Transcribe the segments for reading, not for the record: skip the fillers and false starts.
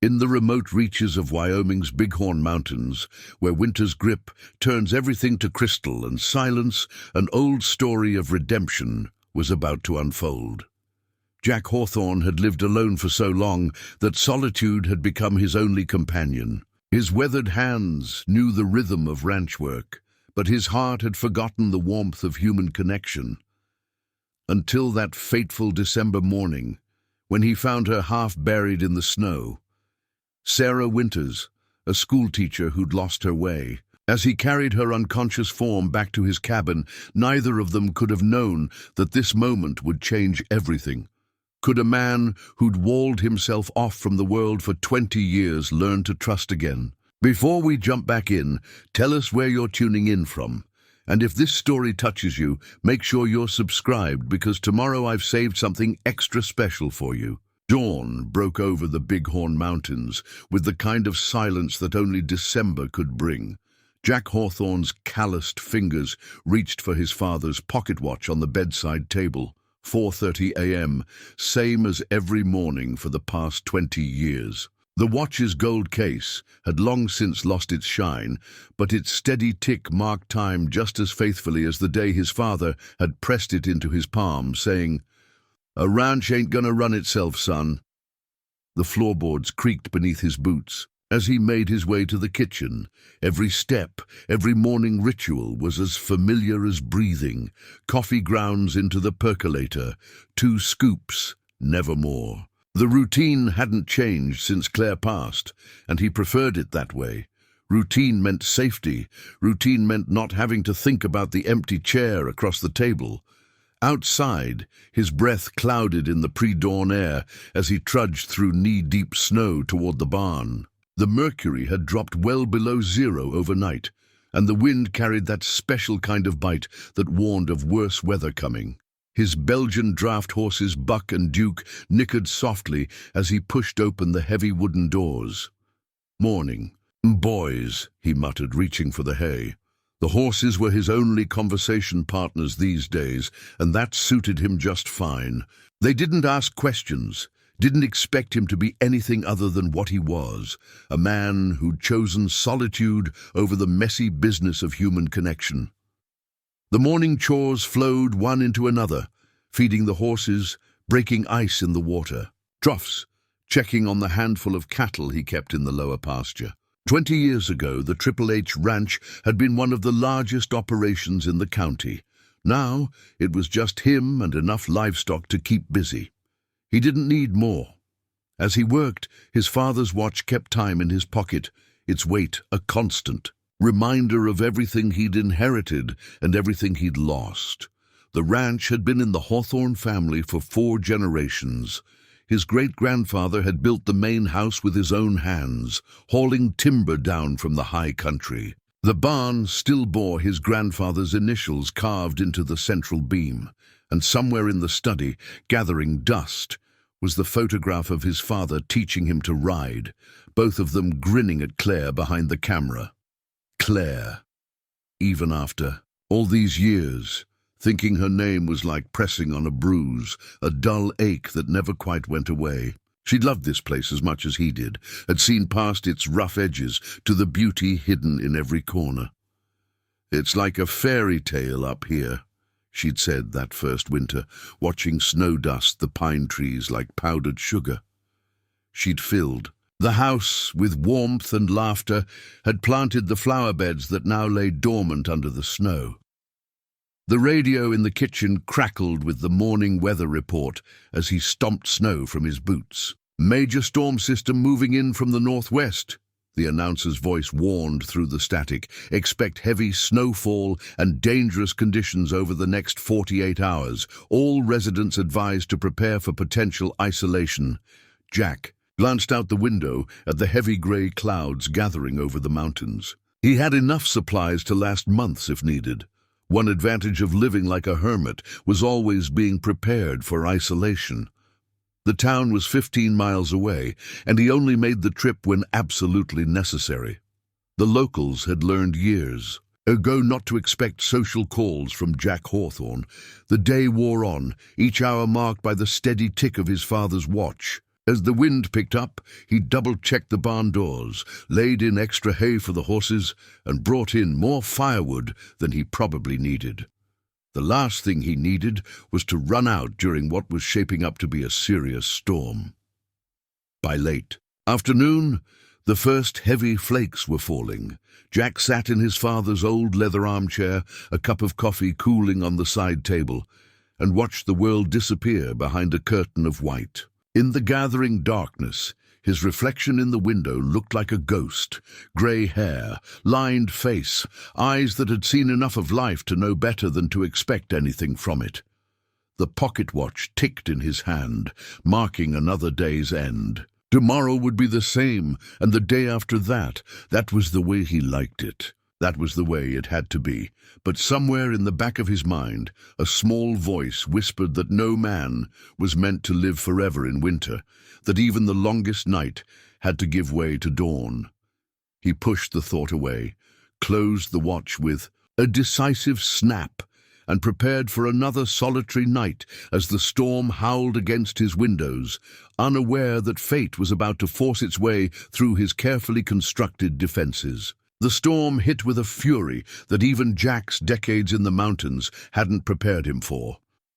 In the remote reaches of Wyoming's Bighorn Mountains, where winter's grip turns everything to crystal and silence, an old story of redemption was about to unfold. Jack Hawthorne had lived alone for so long that solitude had become his only companion. His weathered hands knew the rhythm of ranch work, but his heart had forgotten the warmth of human connection. Until that fateful December morning, when he found her half buried in the snow. Sarah Winters, a schoolteacher who'd lost her way. As he carried her unconscious form back to his cabin, neither of them could have known that this moment would change everything. Could a man who'd walled himself off from the world for 20 years learn to trust again? Before we jump back in, tell us where you're tuning in from. And if this story touches you, make sure you're subscribed, because tomorrow I've saved something extra special for you. Dawn broke over the Bighorn Mountains with the kind of silence that only December could bring. Jack Hawthorne's calloused fingers reached for his father's pocket watch on the bedside table. 4:30 a.m., same as every morning for the past 20 years. The watch's gold case had long since lost its shine, but its steady tick marked time just as faithfully as the day his father had pressed it into his palm, saying, "A ranch ain't gonna run itself, son." The floorboards creaked beneath his boots. As he made his way to the kitchen, every step, every morning ritual was as familiar as breathing. Coffee grounds into the percolator, 2 scoops, never more. The routine hadn't changed since Claire passed, and he preferred it that way. Routine meant safety. Routine meant not having to think about the empty chair across the table. Outside, his breath clouded in the pre-dawn air as he trudged through knee-deep snow toward the barn. The mercury had dropped well below zero overnight, and the wind carried that special kind of bite that warned of worse weather coming. His Belgian draft horses Buck and Duke nickered softly as he pushed open the heavy wooden doors. "Morning. Boys," he muttered, reaching for the hay. The horses were his only conversation partners these days, and that suited him just fine. They didn't ask questions, didn't expect him to be anything other than what he was, a man who'd chosen solitude over the messy business of human connection. The morning chores flowed one into another, feeding the horses, breaking ice in the water. Troughs, checking on the handful of cattle he kept in the lower pasture. 20 years ago, the Triple H Ranch had been one of the largest operations in the county. Now, it was just him and enough livestock to keep busy. He didn't need more. As he worked, his father's watch kept time in his pocket, its weight a constant reminder of everything he'd inherited and everything he'd lost. The ranch had been in the Hawthorne family for 4 generations. His great-grandfather had built the main house with his own hands, hauling timber down from the high country. The barn still bore his grandfather's initials carved into the central beam, and somewhere in the study, gathering dust, was the photograph of his father teaching him to ride, both of them grinning at Claire behind the camera. Claire. Even after all these years, thinking her name was like pressing on a bruise, a dull ache that never quite went away. She'd loved this place as much as he did, had seen past its rough edges to the beauty hidden in every corner. "It's like a fairy tale up here," she'd said that first winter, watching snow dust the pine trees like powdered sugar. She'd filled the house with warmth and laughter, had planted the flower beds that now lay dormant under the snow. The radio in the kitchen crackled with the morning weather report as he stomped snow from his boots. "Major storm system moving in from the northwest," the announcer's voice warned through the static. "Expect heavy snowfall and dangerous conditions over the next 48 hours. All residents advised to prepare for potential isolation." Jack glanced out the window at the heavy grey clouds gathering over the mountains. He had enough supplies to last months if needed. One advantage of living like a hermit was always being prepared for isolation. The town was 15 miles away, and he only made the trip when absolutely necessary. The locals had learned years ago not to expect social calls from Jack Hawthorne. The day wore on, each hour marked by the steady tick of his father's watch. As the wind picked up, he double-checked the barn doors, laid in extra hay for the horses, and brought in more firewood than he probably needed. The last thing he needed was to run out during what was shaping up to be a serious storm. By late afternoon, the first heavy flakes were falling. Jack sat in his father's old leather armchair, a cup of coffee cooling on the side table, and watched the world disappear behind a curtain of white. In the gathering darkness, his reflection in the window looked like a ghost. Grey hair, lined face, eyes that had seen enough of life to know better than to expect anything from it. The pocket watch ticked in his hand, marking another day's end. Tomorrow would be the same, and the day after that. That was the way he liked it. That was the way it had to be. But somewhere in the back of his mind, a small voice whispered that no man was meant to live forever in winter, that even the longest night had to give way to dawn. He pushed the thought away, closed the watch with a decisive snap, and prepared for another solitary night as the storm howled against his windows, unaware that fate was about to force its way through his carefully constructed defenses. The storm hit with a fury that even Jack's decades in the mountains hadn't prepared him for.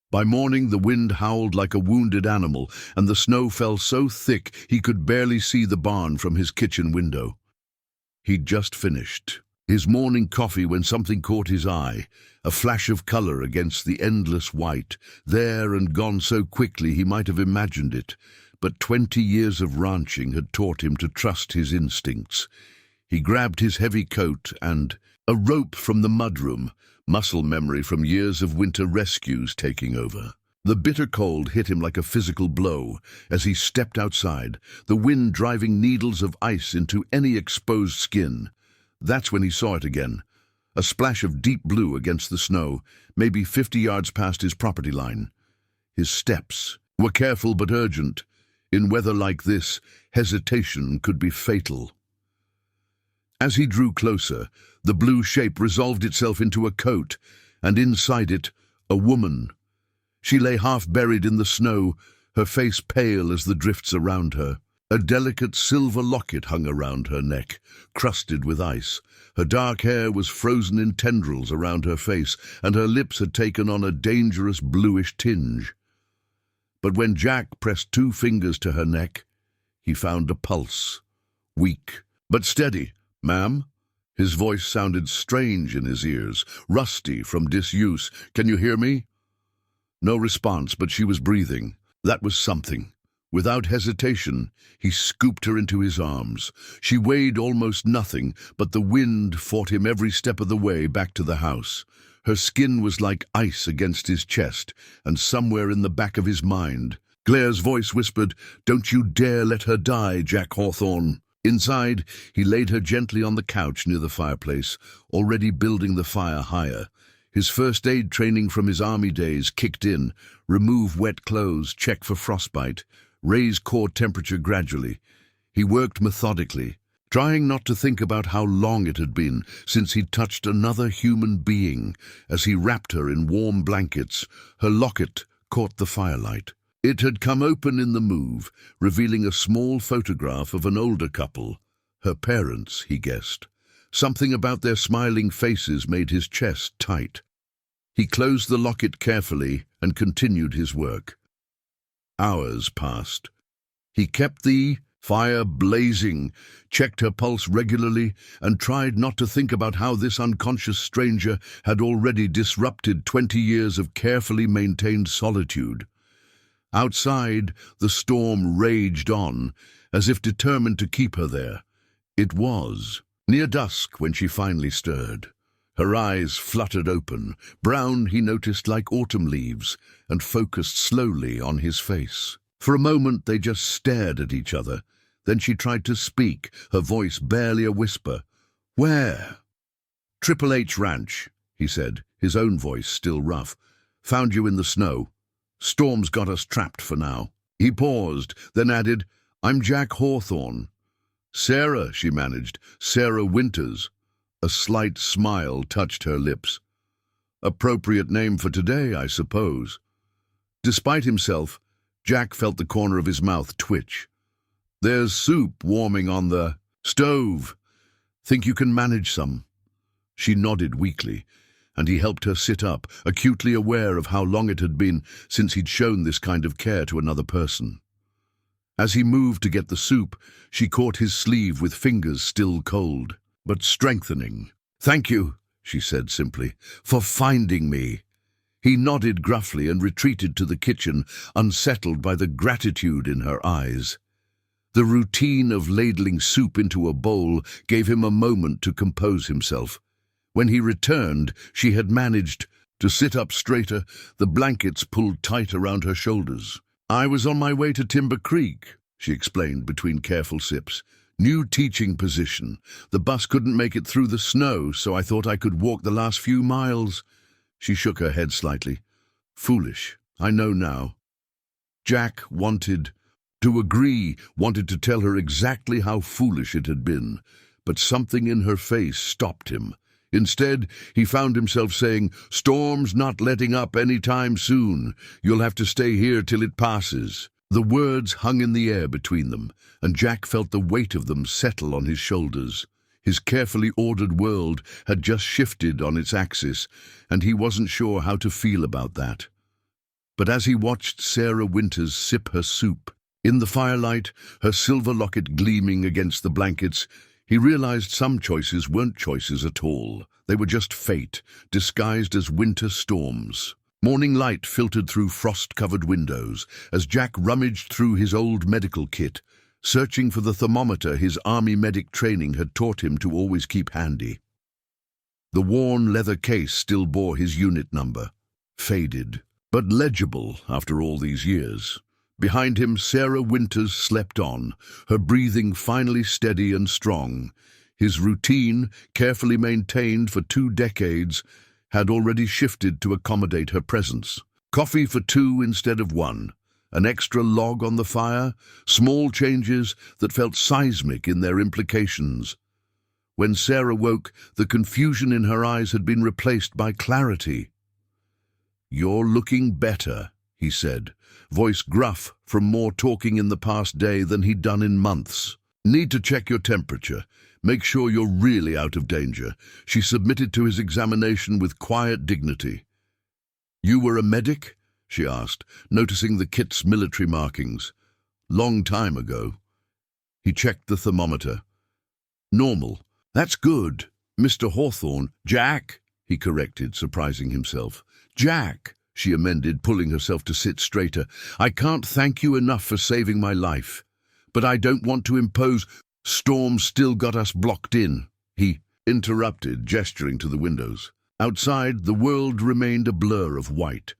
By morning, the wind howled like a wounded animal, and the snow fell so thick he could barely see the barn from his kitchen window. He'd just finished his morning coffee when something caught his eye, a flash of color against the endless white, there and gone so quickly he might have imagined it. But 20 years of ranching had taught him to trust his instincts. He grabbed his heavy coat and a rope from the mudroom, muscle memory from years of winter rescues taking over. The bitter cold hit him like a physical blow as he stepped outside, the wind driving needles of ice into any exposed skin. That's when he saw it again, a splash of deep blue against the snow, maybe 50 yards past his property line. His steps were careful but urgent. In weather like this, hesitation could be fatal. As he drew closer, the blue shape resolved itself into a coat, and inside it, a woman. She lay half buried in the snow, her face pale as the drifts around her. A delicate silver locket hung around her neck, crusted with ice. Her dark hair was frozen in tendrils around her face, and her lips had taken on a dangerous bluish tinge. But when Jack pressed 2 fingers to her neck, he found a pulse, weak but steady. "Ma'am?" His voice sounded strange in his ears, rusty from disuse. "Can you hear me?" No response, but she was breathing. That was something. Without hesitation, he scooped her into his arms. She weighed almost nothing, but the wind fought him every step of the way back to the house. Her skin was like ice against his chest, and somewhere in the back of his mind, Claire's voice whispered, "Don't you dare let her die, Jack Hawthorne." Inside, he laid her gently on the couch near the fireplace, already building the fire higher. His first aid training from his army days kicked in. Remove wet clothes, check for frostbite, raise core temperature gradually. He worked methodically, trying not to think about how long it had been since he'd touched another human being. As he wrapped her in warm blankets, her locket caught the firelight. It had come open in the move, revealing a small photograph of an older couple. Her parents, he guessed. Something about their smiling faces made his chest tight. He closed the locket carefully and continued his work. Hours passed. He kept the fire blazing, checked her pulse regularly, and tried not to think about how this unconscious stranger had already disrupted 20 years of carefully maintained solitude. Outside, the storm raged on, as if determined to keep her there. It was near dusk when she finally stirred. Her eyes fluttered open, brown, he noticed, like autumn leaves, and focused slowly on his face. For a moment they just stared at each other. Then she tried to speak, her voice barely a whisper. "Where?" "Triple H Ranch," he said, his own voice still rough. "Found you in the snow. Storm's got us trapped for now." He paused, then added, "I'm Jack Hawthorne." "Sarah," she managed. "Sarah Winters." A slight smile touched her lips. "Appropriate name for today, I suppose." Despite himself, Jack felt the corner of his mouth twitch. "There's soup warming on the stove. Think you can manage some?" She nodded weakly, and he helped her sit up, acutely aware of how long it had been since he'd shown this kind of care to another person. As he moved to get the soup, she caught his sleeve with fingers still cold, but strengthening. "Thank you," she said simply, "for finding me." He nodded gruffly and retreated to the kitchen, unsettled by the gratitude in her eyes. The routine of ladling soup into a bowl gave him a moment to compose himself. When he returned, she had managed to sit up straighter, the blankets pulled tight around her shoulders. "I was on my way to Timber Creek," she explained between careful sips. "New teaching position. The bus couldn't make it through the snow, so I thought I could walk the last few miles." She shook her head slightly. "Foolish, I know now." Jack wanted to agree, wanted to tell her exactly how foolish it had been, but something in her face stopped him. Instead, he found himself saying, "Storm's not letting up any time soon. You'll have to stay here till it passes." The words hung in the air between them, and Jack felt the weight of them settle on his shoulders. His carefully ordered world had just shifted on its axis, and he wasn't sure how to feel about that. But as he watched Sarah Winters sip her soup, in the firelight, her silver locket gleaming against the blankets, he realized some choices weren't choices at all. They were just fate, disguised as winter storms. Morning light filtered through frost-covered windows as Jack rummaged through his old medical kit, searching for the thermometer his army medic training had taught him to always keep handy. The worn leather case still bore his unit number, faded, but legible after all these years. Behind him, Sarah Winters slept on, her breathing finally steady and strong. His routine, carefully maintained for 2 decades, had already shifted to accommodate her presence. Coffee for 2 instead of 1, an extra log on the fire, small changes that felt seismic in their implications. When Sarah woke, the confusion in her eyes had been replaced by clarity. "You're looking better," he said, voice gruff from more talking in the past day than he'd done in months. "Need to check your temperature. Make sure you're really out of danger." She submitted to his examination with quiet dignity. "You were a medic?" she asked, noticing the kit's military markings. "Long time ago." He checked the thermometer. "Normal. That's good. Mr. Hawthorne." "Jack," he corrected, surprising himself. "Jack," she amended, pulling herself to sit straighter. "I can't thank you enough for saving my life. But I don't want to impose—" "Storm's still got us blocked in," he interrupted, gesturing to the windows. Outside, the world remained a blur of white.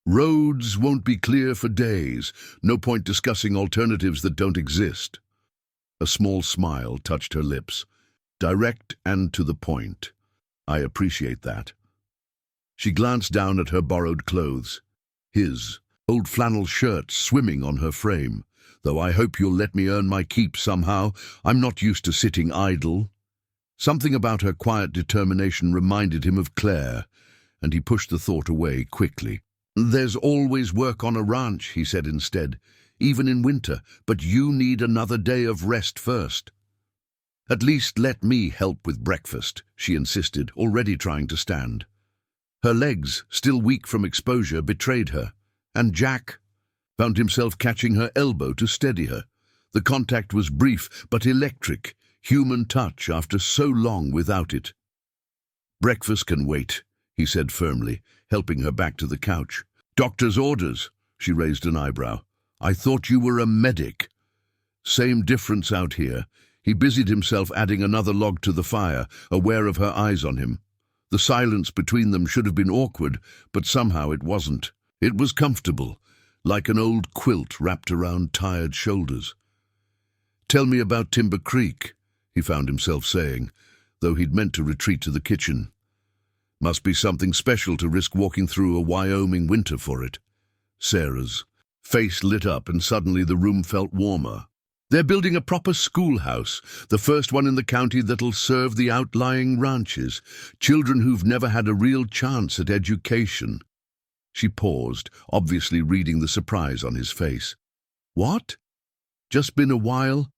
"Roads won't be clear for days. No point discussing alternatives that don't exist." A small smile touched her lips, direct and to the point. "I appreciate that." She glanced down at her borrowed clothes. His old flannel shirt swimming on her frame. "Though I hope you'll let me earn my keep somehow. I'm not used to sitting idle." Something about her quiet determination reminded him of Claire, and he pushed the thought away quickly. "There's always work on a ranch," he said instead, "even in winter, but you need another day of rest first." "At least let me help with breakfast," she insisted, already trying to stand. Her legs, still weak from exposure, betrayed her, and Jack found himself catching her elbow to steady her. The contact was brief but electric, human touch after so long without it. "Breakfast can wait," he said firmly, helping her back to the couch. "Doctor's orders," she raised an eyebrow. "I thought you were a medic." Same difference out here. He busied himself adding another log to the fire, aware of her eyes on him. The silence between them should have been awkward, but somehow it wasn't. It was comfortable, like an old quilt wrapped around tired shoulders. "Tell me about Timber Creek," he found himself saying, though he'd meant to retreat to the kitchen. "Must be something special to risk walking through a Wyoming winter for it." Sarah's face lit up, and suddenly the room felt warmer. "They're building a proper schoolhouse, the first one in the county that'll serve the outlying ranches, children who've never had a real chance at education." She paused, obviously reading the surprise on his face. What? Just been a while?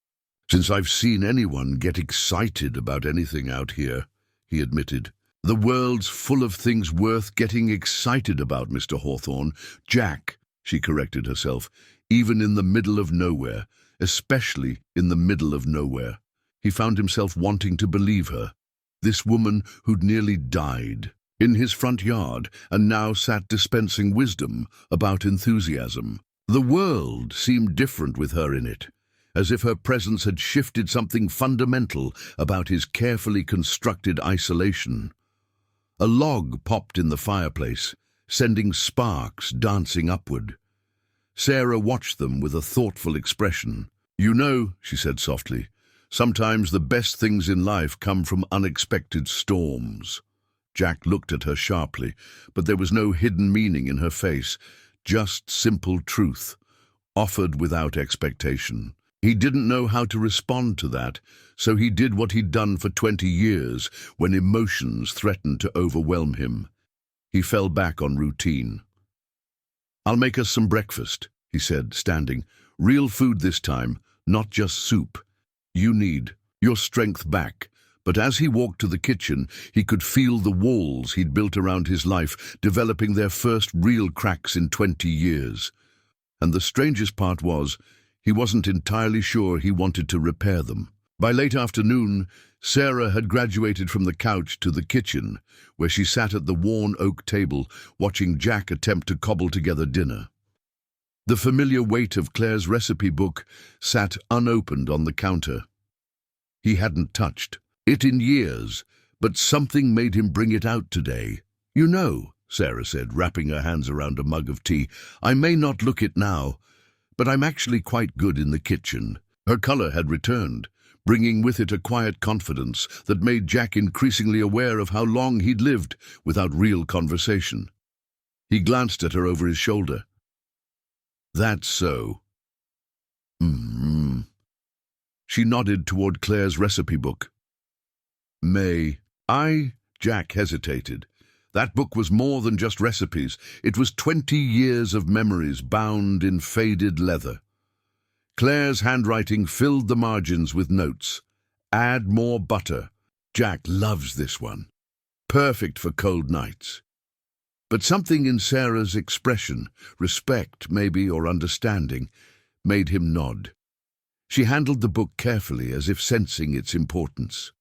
Since I've seen anyone get excited about anything out here, he admitted. The world's full of things worth getting excited about, Mr. Hawthorne. Jack, she corrected herself, even in the middle of nowhere, especially in the middle of nowhere. He found himself wanting to believe her. This woman who'd nearly died in his front yard and now sat dispensing wisdom about enthusiasm. The world seemed different with her in it, as if her presence had shifted something fundamental about his carefully constructed isolation. A log popped in the fireplace, sending sparks dancing upward. Sarah watched them with a thoughtful expression. "You know," she said softly, "sometimes the best things in life come from unexpected storms." Jack looked at her sharply, but there was no hidden meaning in her face, just simple truth, offered without expectation. He didn't know how to respond to that, so he did what he'd done for 20 years when emotions threatened to overwhelm him. He fell back on routine. "I'll make us some breakfast," he said, standing. "Real food this time, not just soup. You need your strength back." But as he walked to the kitchen, he could feel the walls he'd built around his life developing their first real cracks in 20 years. And the strangest part was, he wasn't entirely sure he wanted to repair them. By late afternoon, Sarah had graduated from the couch to the kitchen, where she sat at the worn oak table, watching Jack attempt to cobble together dinner. The familiar weight of Claire's recipe book sat unopened on the counter. He hadn't touched it in years, but something made him bring it out today. "You know," Sarah said, wrapping her hands around a mug of tea, "I may not look it now, but I'm actually quite good in the kitchen." Her color had returned, bringing with it a quiet confidence that made Jack increasingly aware of how long he'd lived without real conversation. He glanced at her over his shoulder. "That's so." She nodded toward Claire's recipe book. Jack hesitated. That book was more than just recipes. It was 20 years of memories bound in faded leather. Claire's handwriting filled the margins with notes. "Add more butter. Jack loves this one. Perfect for cold nights." But something in Sarah's expression, respect maybe or understanding, made him nod. She handled the book carefully as if sensing its importance.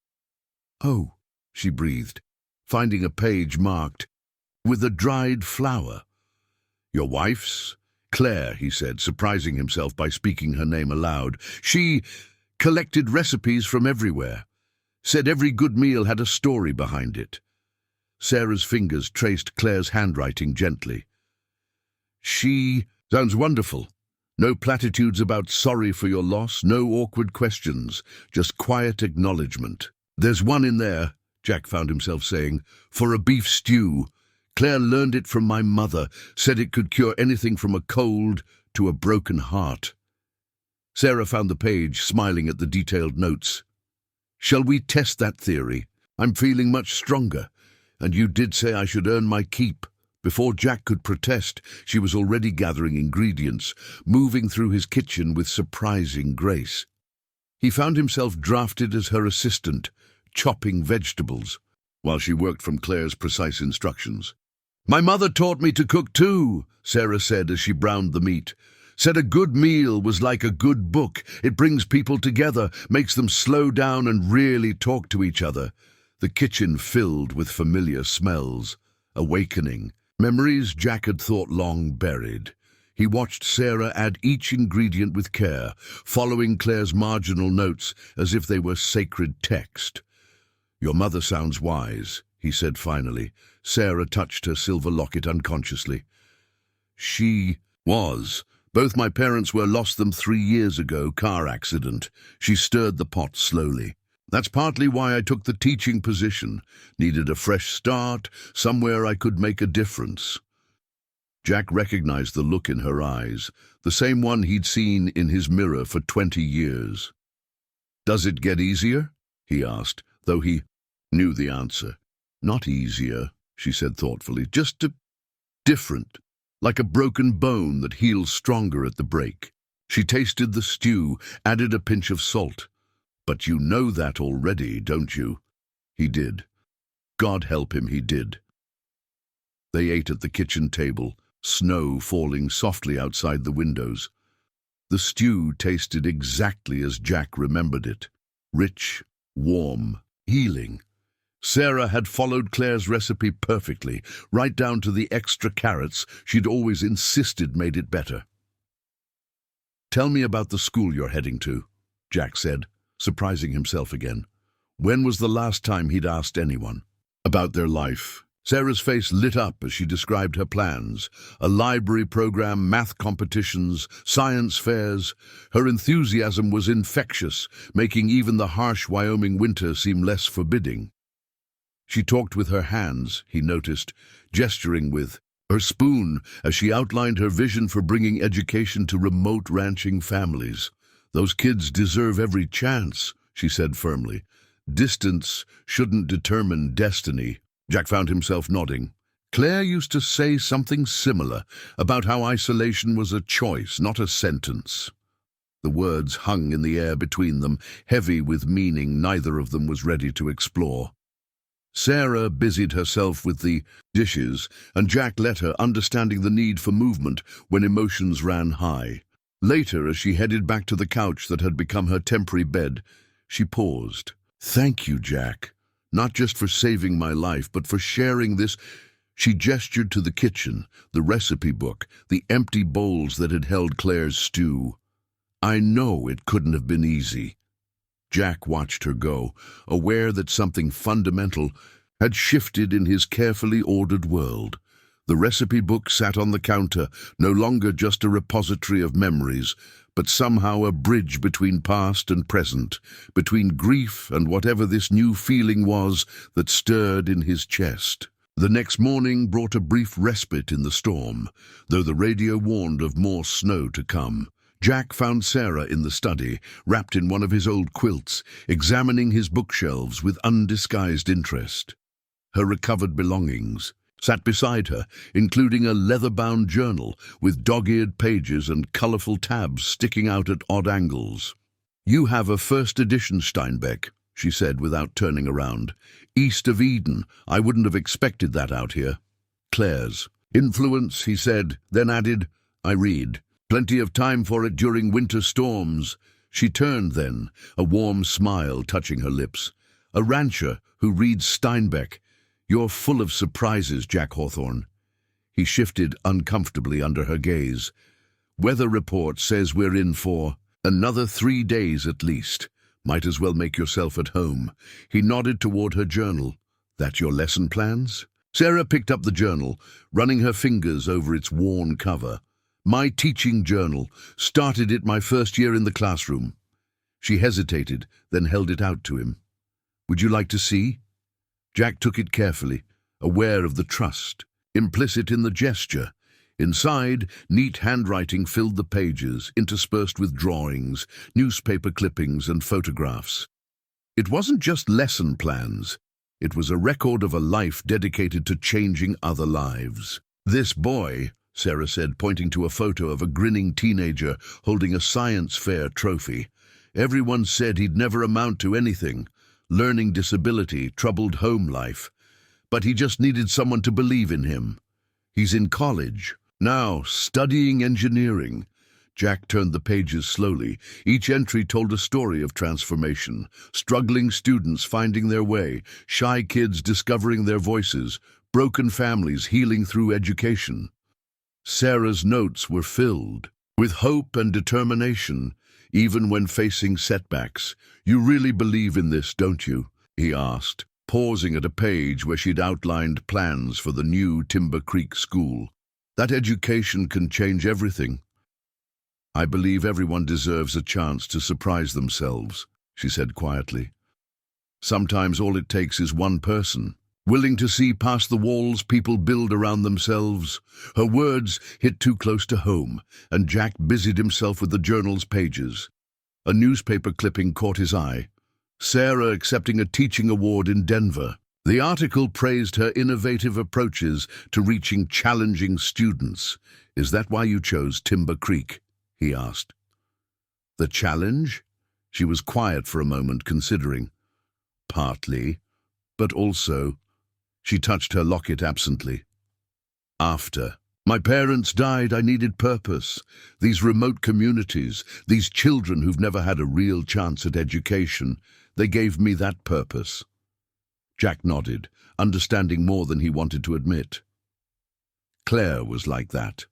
"Oh," she breathed, finding a page marked with a dried flower. "Your wife's?" "Claire," he said, surprising himself by speaking her name aloud. "She collected recipes from everywhere. Said every good meal had a story behind it." Sarah's fingers traced Claire's handwriting gently. "She sounds wonderful. No platitudes about sorry for your loss, no awkward questions, just quiet acknowledgement. There's one in there," Jack found himself saying, "for a beef stew. Claire learned it from my mother, said it could cure anything from a cold to a broken heart." Sarah found the page, smiling at the detailed notes. "Shall we test that theory? I'm feeling much stronger, and you did say I should earn my keep." Before Jack could protest, she was already gathering ingredients, moving through his kitchen with surprising grace. He found himself drafted as her assistant, chopping vegetables, while she worked from Claire's precise instructions. "My mother taught me to cook too," Sarah said as she browned the meat. "Said a good meal was like a good book. It brings people together, makes them slow down and really talk to each other." The kitchen filled with familiar smells, awakening memories Jack had thought long buried. He watched Sarah add each ingredient with care, following Claire's marginal notes as if they were sacred text. "Your mother sounds wise," he said finally. Sarah touched her silver locket unconsciously. "She was. Both my parents were lost them 3 years ago, car accident." She stirred the pot slowly. "That's partly why I took the teaching position. Needed a fresh start, somewhere I could make a difference." Jack recognized the look in her eyes, the same one he'd seen in his mirror for 20 years. "Does it get easier?" he asked, though he knew the answer. "Not easier," she said thoughtfully, "just different." like a broken bone that heals stronger at the break. She tasted the stew, added a pinch of salt. "But you know that already, don't you?" He did. God help him, he did. They ate at the kitchen table, snow falling softly outside the windows. The stew tasted exactly as Jack remembered it. Rich, warm, healing. Sarah had followed Claire's recipe perfectly, right down to the extra carrots she'd always insisted made it better. "Tell me about the school you're heading to," Jack said, surprising himself again. When was the last time he'd asked anyone about their life? Sarah's face lit up as she described her plans. A library program, math competitions, science fairs. Her enthusiasm was infectious, making even the harsh Wyoming winter seem less forbidding. She talked with her hands, he noticed, gesturing with her spoon as she outlined her vision for bringing education to remote ranching families. "Those kids deserve every chance," she said firmly. "Distance shouldn't determine destiny." Jack found himself nodding. Claire used to say something similar, about how isolation was a choice, not a sentence. The words hung in the air between them, heavy with meaning neither of them was ready to explore. Sarah busied herself with the dishes, and Jack let her, understanding the need for movement when emotions ran high. Later, as she headed back to the couch that had become her temporary bed, she paused. "Thank you, Jack. Not just for saving my life, but for sharing this." She gestured to the kitchen, the recipe book, the empty bowls that had held Claire's stew. "I know it couldn't have been easy." Jack watched her go, aware that something fundamental had shifted in his carefully ordered world. The recipe book sat on the counter, no longer just a repository of memories, but somehow a bridge between past and present, between grief and whatever this new feeling was that stirred in his chest. The next morning brought a brief respite in the storm, though the radio warned of more snow to come. Jack found Sarah in the study, wrapped in one of his old quilts, examining his bookshelves with undisguised interest. Her recovered belongings sat beside her, including a leather-bound journal with dog-eared pages and colourful tabs sticking out at odd angles. "You have a first edition Steinbeck," she said without turning around. "East of Eden. I wouldn't have expected that out here." "Claire's influence," he said, then added, "I read. Plenty of time for it during winter storms." She turned then, a warm smile touching her lips. "A rancher who reads Steinbeck. You're full of surprises, Jack Hawthorne." He shifted uncomfortably under her gaze. "Weather report says we're in for another 3 days at least. Might as well make yourself at home." He nodded toward her journal. "That your lesson plans?" Sarah picked up the journal, running her fingers over its worn cover. "My teaching journal. Started it my first year in the classroom." She hesitated, then held it out to him. "Would you like to see?" Jack took it carefully, aware of the trust implicit in the gesture. Inside, neat handwriting filled the pages, interspersed with drawings, newspaper clippings, and photographs. It wasn't just lesson plans. It was a record of a life dedicated to changing other lives. "This boy," Sarah said, pointing to a photo of a grinning teenager holding a science fair trophy. "Everyone said he'd never amount to anything. Learning disability, troubled home life. But he just needed someone to believe in him. He's in college now, studying engineering." Jack turned the pages slowly. Each entry told a story of transformation. Struggling students finding their way, shy kids discovering their voices, broken families healing through education. Sarah's notes were filled with hope and determination, even when facing setbacks. "You really believe in this, don't you?" he asked, pausing at a page where she'd outlined plans for the new Timber Creek school. "That education can change everything." "I believe everyone deserves a chance to surprise themselves," she said quietly. "Sometimes all it takes is one person, willing to see past the walls people build around themselves." Her words hit too close to home, and Jack busied himself with the journal's pages. A newspaper clipping caught his eye. Sarah accepting a teaching award in Denver. The article praised her innovative approaches to reaching challenging students. "Is that why you chose Timber Creek?" he asked. "The challenge?" She was quiet for a moment, considering. "Partly, but also—" She touched her locket absently. "After my parents died, I needed purpose. These remote communities, these children who've never had a real chance at education, they gave me that purpose." Jack nodded, understanding more than he wanted to admit. Claire was like that,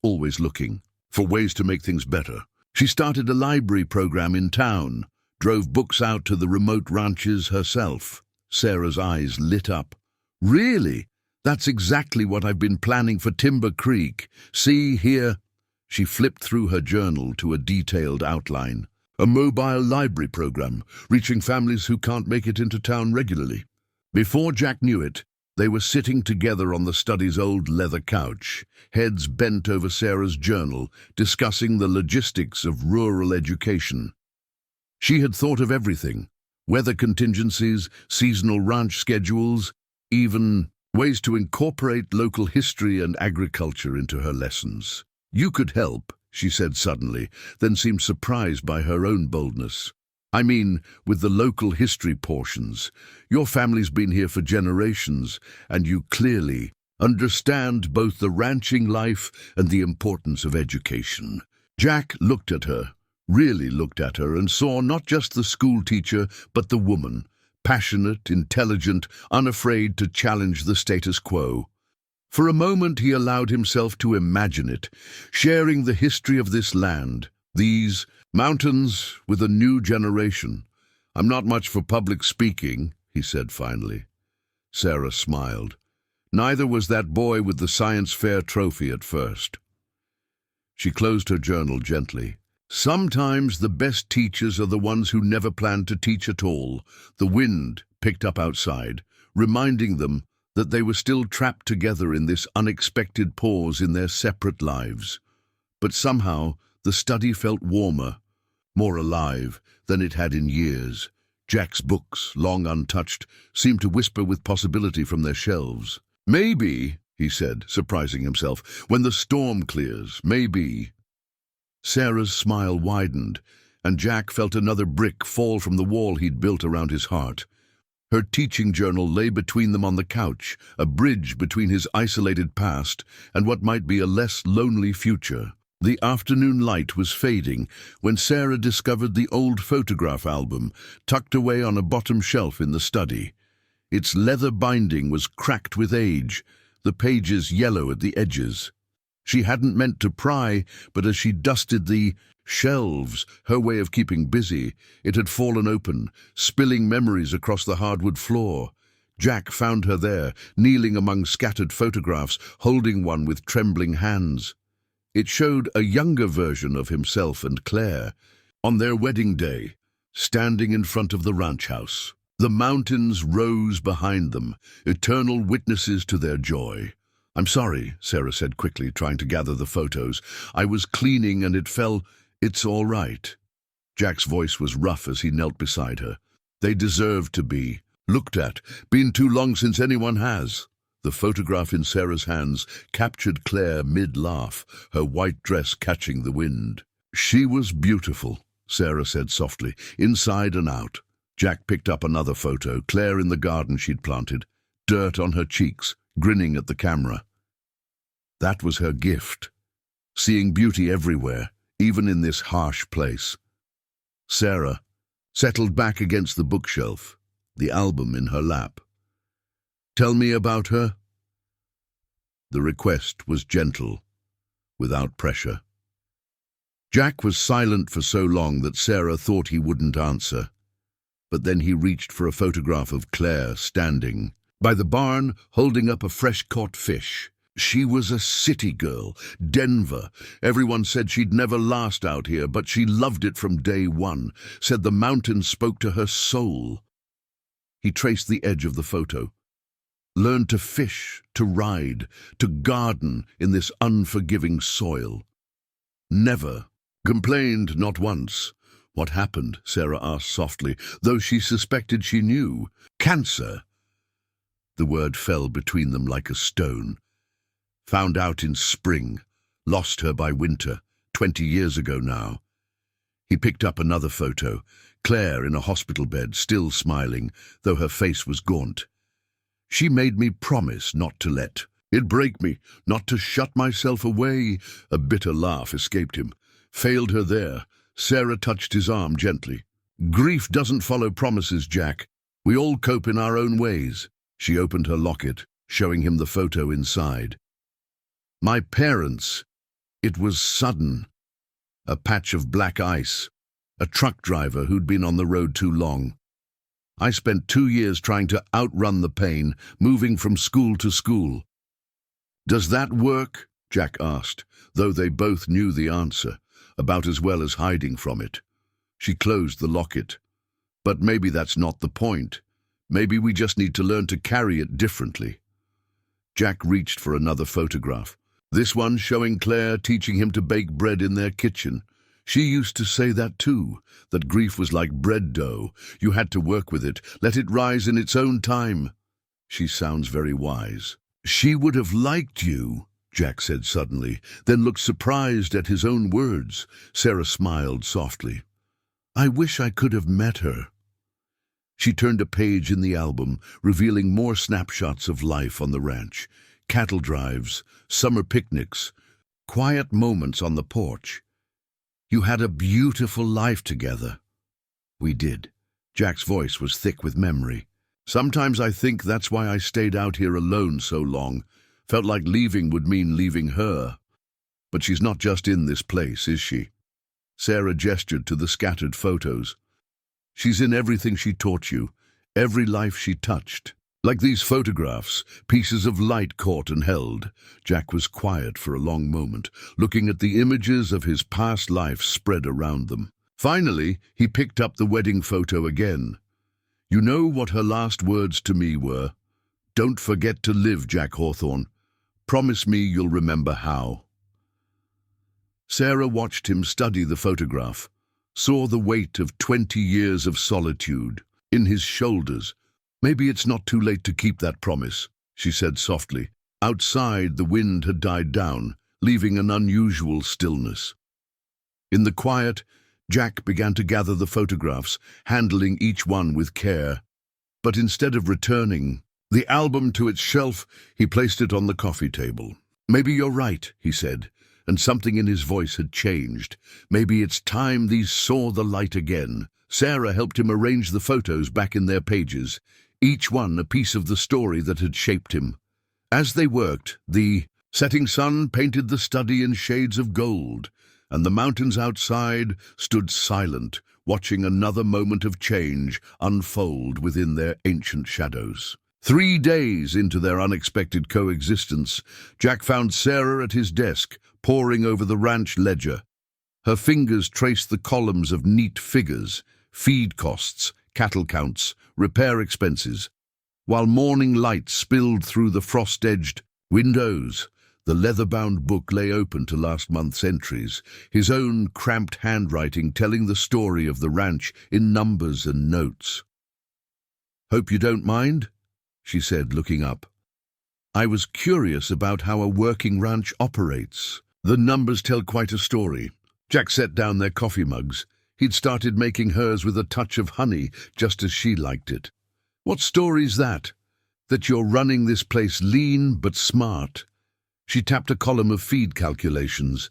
always looking for ways to make things better. She started a library program in town, drove books out to the remote ranches herself. Sarah's eyes lit up. "Really? That's exactly what I've been planning for Timber Creek. See here." She flipped through her journal to a detailed outline. "A mobile library program, reaching families who can't make it into town regularly." Before Jack knew it, they were sitting together on the study's old leather couch, heads bent over Sarah's journal, discussing the logistics of rural education. She had thought of everything: weather contingencies, seasonal ranch schedules, even ways to incorporate local history and agriculture into her lessons. "You could help," she said suddenly, then seemed surprised by her own boldness. "I mean, with the local history portions. Your family's been here for generations, and you clearly understand both the ranching life and the importance of education." Jack looked at her, really looked at her, and saw not just the schoolteacher, but the woman, passionate, intelligent, unafraid to challenge the status quo. For a moment he allowed himself to imagine it, sharing the history of this land, these mountains, with a new generation. "I'm not much for public speaking," he said finally. Sarah smiled. Neither was that boy with the science fair trophy at first. She closed her journal gently. "Sometimes the best teachers are the ones who never planned to teach at all." The wind picked up outside, reminding them that they were still trapped together in this unexpected pause in their separate lives. But somehow the study felt warmer, more alive than it had in years. Jack's books, long untouched, seemed to whisper with possibility from their shelves. "Maybe," he said, surprising himself, "when the storm clears, maybe." Sarah's smile widened, and Jack felt another brick fall from the wall he'd built around his heart. Her teaching journal lay between them on the couch, a bridge between his isolated past and what might be a less lonely future. The afternoon light was fading when Sarah discovered the old photograph album tucked away on a bottom shelf in the study. Its leather binding was cracked with age, the pages yellow at the edges. She hadn't meant to pry, but as she dusted the shelves, her way of keeping busy, it had fallen open, spilling memories across the hardwood floor. Jack found her there, kneeling among scattered photographs, holding one with trembling hands. It showed a younger version of himself and Claire, on their wedding day, standing in front of the ranch house. The mountains rose behind them, eternal witnesses to their joy. "I'm sorry," Sarah said quickly, trying to gather the photos. "I was cleaning and it fell." "It's all right." Jack's voice was rough as he knelt beside her. "They deserve to be looked at. Been too long since anyone has." The photograph in Sarah's hands captured Claire mid-laugh, her white dress catching the wind. "She was beautiful," Sarah said softly, "inside and out." Jack picked up another photo, Claire in the garden she'd planted, dirt on her cheeks, grinning at the camera. That was her gift, seeing beauty everywhere, even in this harsh place. Sarah settled back against the bookshelf, the album in her lap. "Tell me about her." The request was gentle, without pressure. Jack was silent for so long that Sarah thought he wouldn't answer. But then he reached for a photograph of Claire standing by the barn, holding up a fresh-caught fish. She was a city girl, Denver. Everyone said she'd never last out here, but she loved it from day one, said the mountains spoke to her soul. He traced the edge of the photo. Learned to fish, to ride, to garden in this unforgiving soil. Never complained, not once. "What happened?" Sarah asked softly, though she suspected she knew. "Cancer." The word fell between them like a stone. Found out in spring. Lost her by winter. 20 years ago now. He picked up another photo. Claire in a hospital bed, still smiling, though her face was gaunt. She made me promise not to let it break me, not to shut myself away. A bitter laugh escaped him. Failed her there. Sarah touched his arm gently. Grief doesn't follow promises, Jack. We all cope in our own ways. She opened her locket, showing him the photo inside. My parents. It was sudden. A patch of black ice. A truck driver who'd been on the road too long. I spent 2 years trying to outrun the pain, moving from school to school. Does that work? Jack asked, though they both knew the answer, about as well as hiding from it. She closed the locket. But maybe that's not the point. Maybe we just need to learn to carry it differently. Jack reached for another photograph. This one showing Claire teaching him to bake bread in their kitchen. She used to say that too, that grief was like bread dough. You had to work with it, let it rise in its own time. She sounds very wise. She would have liked you, Jack said suddenly, then looked surprised at his own words. Sarah smiled softly. I wish I could have met her. She turned a page in the album, revealing more snapshots of life on the ranch. Cattle drives, summer picnics, quiet moments on the porch. You had a beautiful life together. We did. Jack's voice was thick with memory. Sometimes I think that's why I stayed out here alone so long. Felt like leaving would mean leaving her. But she's not just in this place, is she? Sarah gestured to the scattered photos. She's in everything she taught you, every life she touched. Like these photographs, pieces of light caught and held. Jack was quiet for a long moment, looking at the images of his past life spread around them. Finally, he picked up the wedding photo again. You know what her last words to me were? Don't forget to live, Jack Hawthorne. Promise me you'll remember how. Sarah watched him study the photograph, saw the weight of 20 years of solitude in his shoulders. Maybe it's not too late to keep that promise, she said softly. Outside, the wind had died down, leaving an unusual stillness. In the quiet, Jack began to gather the photographs, handling each one with care. But instead of returning the album to its shelf, he placed it on the coffee table. Maybe you're right, he said, and something in his voice had changed. Maybe it's time these saw the light again. Sarah helped him arrange the photos back in their pages, each one a piece of the story that had shaped him. As they worked, the setting sun painted the study in shades of gold, and the mountains outside stood silent, watching another moment of change unfold within their ancient shadows. 3 days into their unexpected coexistence, Jack found Sarah at his desk, poring over the ranch ledger. Her fingers traced the columns of neat figures, feed costs, cattle counts, repair expenses, while morning light spilled through the frost-edged windows. The leather-bound book lay open to last month's entries, his own cramped handwriting telling the story of the ranch in numbers and notes. "Hope you don't mind?" she said, looking up. "I was curious about how a working ranch operates. The numbers tell quite a story." Jack set down their coffee mugs. He'd started making hers with a touch of honey, just as she liked it. "What story's that? That you're running this place lean but smart." She tapped a column of feed calculations.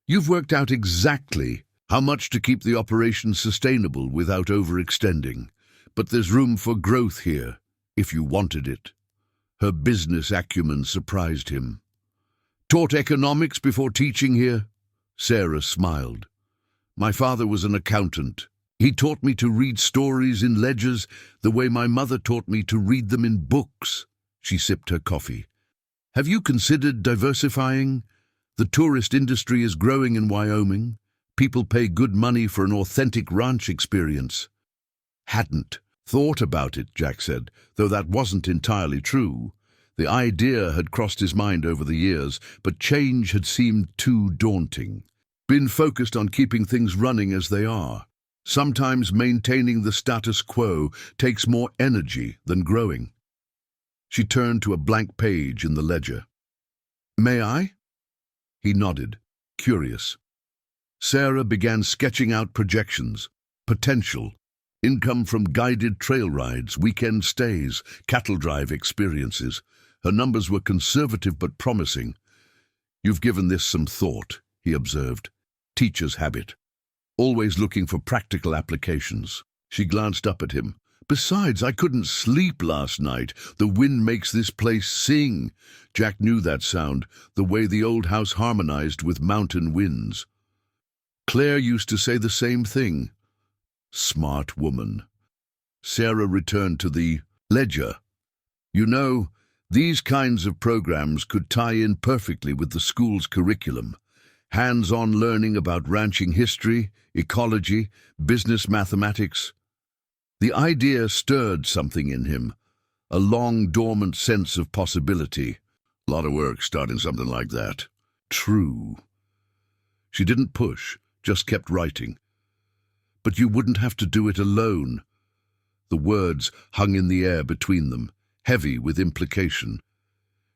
"You've worked out exactly how much to keep the operation sustainable without overextending. But there's room for growth here, if you wanted it." Her business acumen surprised him. "Taught economics before teaching here?" Sarah smiled. "My father was an accountant. He taught me to read stories in ledgers the way my mother taught me to read them in books." She sipped her coffee. "Have you considered diversifying? The tourist industry is growing in Wyoming. People pay good money for an authentic ranch experience." "Hadn't thought about it," Jack said, though that wasn't entirely true. The idea had crossed his mind over the years, but change had seemed too daunting. Been focused on keeping things running as they are. Sometimes maintaining the status quo takes more energy than growing. She turned to a blank page in the ledger. "May I?" He nodded, curious. Sarah began sketching out projections, potential, income from guided trail rides, weekend stays, cattle drive experiences. Her numbers were conservative but promising. "You've given this some thought," he observed. "Teacher's habit. Always looking for practical applications." She glanced up at him. "Besides, I couldn't sleep last night. The wind makes this place sing." Jack knew that sound, the way the old house harmonized with mountain winds. Claire used to say the same thing. Smart woman. Sarah returned to the ledger. "You know, these kinds of programs could tie in perfectly with the school's curriculum. Hands-on learning about ranching history, ecology, business mathematics." The idea stirred something in him, a long-dormant sense of possibility. A lot of work starting something like that. True. She didn't push, just kept writing. "But you wouldn't have to do it alone." The words hung in the air between them, heavy with implication.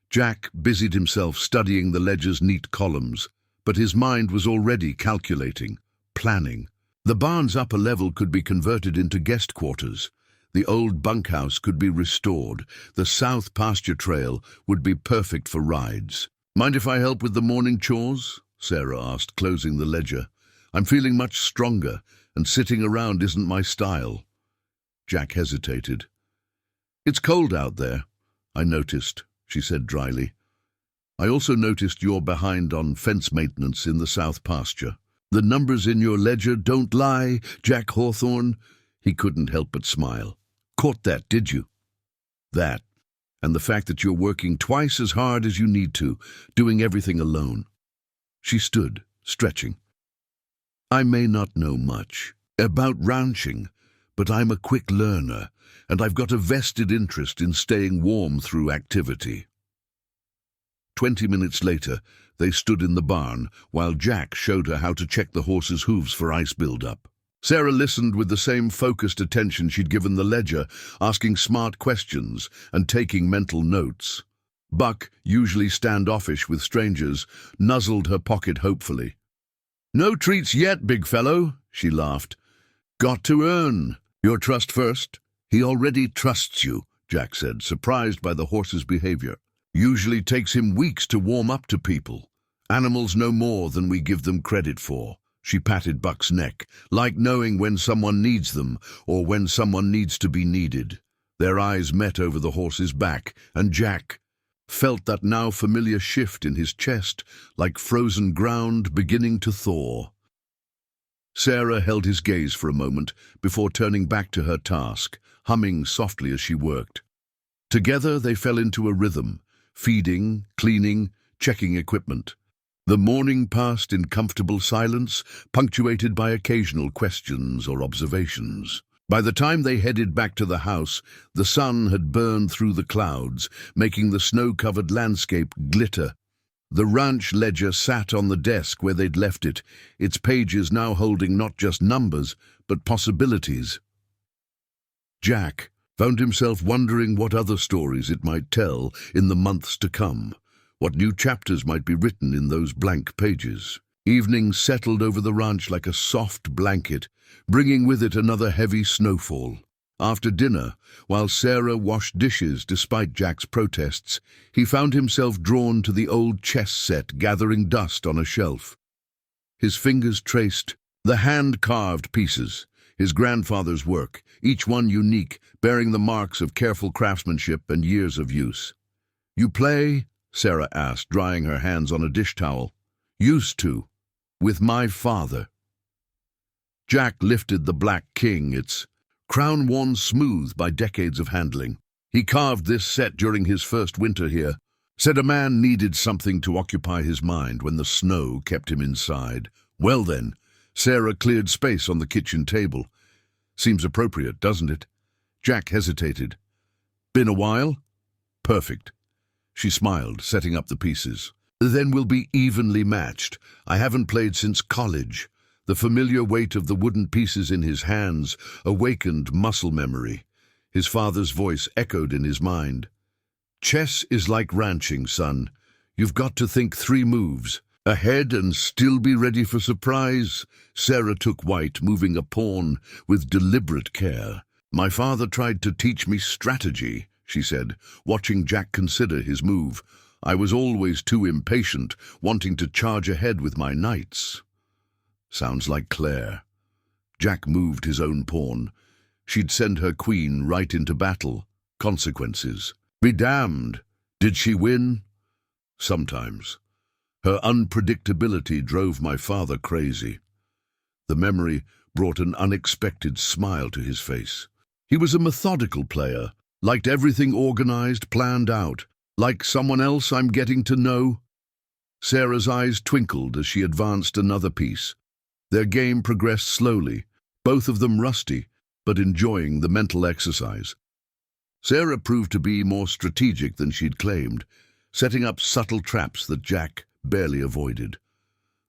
Jack busied himself studying the ledger's neat columns, but his mind was already calculating, planning. The barn's upper level could be converted into guest quarters. The old bunkhouse could be restored. The south pasture trail would be perfect for rides. "Mind if I help with the morning chores?" Sarah asked, closing the ledger. "I'm feeling much stronger, and sitting around isn't my style." Jack hesitated. "It's cold out there, I noticed," she said dryly. "I also noticed you're behind on fence maintenance in the south pasture. The numbers in your ledger don't lie, Jack Hawthorne." He couldn't help but smile. "Caught that, did you?" "That, and the fact that you're working twice as hard as you need to, doing everything alone." She stood, stretching. "I may not know much about ranching, but I'm a quick learner, and I've got a vested interest in staying warm through activity." 20 minutes later, they stood in the barn while Jack showed her how to check the horse's hooves for ice build-up. Sarah listened with the same focused attention she'd given the ledger, asking smart questions and taking mental notes. Buck, usually standoffish with strangers, nuzzled her pocket hopefully. "No treats yet, big fellow," she laughed. "Got to earn your trust first." "He already trusts you," Jack said, surprised by the horse's behavior. "Usually takes him weeks to warm up to people. Animals know more than we give them credit for." She patted Buck's neck, like knowing when someone needs them or when someone needs to be needed. Their eyes met over the horse's back, and Jack felt that now familiar shift in his chest, like frozen ground beginning to thaw. Sarah held his gaze for a moment before turning back to her task, humming softly as she worked. Together they fell into a rhythm, feeding, cleaning, checking equipment. The morning passed in comfortable silence, punctuated by occasional questions or observations. By the time they headed back to the house, the sun had burned through the clouds, making the snow-covered landscape glitter. The ranch ledger sat on the desk where they'd left it, its pages now holding not just numbers, but possibilities. Jack found himself wondering what other stories it might tell in the months to come, what new chapters might be written in those blank pages. Evening settled over the ranch like a soft blanket, bringing with it another heavy snowfall. After dinner, while Sarah washed dishes despite Jack's protests, he found himself drawn to the old chess set gathering dust on a shelf. His fingers traced the hand-carved pieces, his grandfather's work, each one unique, bearing the marks of careful craftsmanship and years of use. "You play?" Sarah asked, drying her hands on a dish towel. "Used to. With my father." Jack lifted the black king, its crown worn smooth by decades of handling. He carved this set during his first winter here. Said a man needed something to occupy his mind when the snow kept him inside. Well then, Sarah cleared space on the kitchen table. "Seems appropriate, doesn't it?" Jack hesitated. "Been a while?" "Perfect." She smiled, setting up the pieces. "Then we'll be evenly matched. I haven't played since college." The familiar weight of the wooden pieces in his hands awakened muscle memory. His father's voice echoed in his mind. Chess is like ranching, son. You've got to think 3 moves ahead and still be ready for surprise. Sarah took white, moving a pawn with deliberate care. My father tried to teach me strategy, she said, watching Jack consider his move. I was always too impatient, wanting to charge ahead with my knights. Sounds like Claire. Jack moved his own pawn. She'd send her queen right into battle. Consequences. Be damned. Did she win? Sometimes. Her unpredictability drove my father crazy. The memory brought an unexpected smile to his face. He was a methodical player, liked everything organized, planned out. Like someone else I'm getting to know. Sarah's eyes twinkled as she advanced another piece. Their game progressed slowly, both of them rusty, but enjoying the mental exercise. Sarah proved to be more strategic than she'd claimed, setting up subtle traps that Jack barely avoided.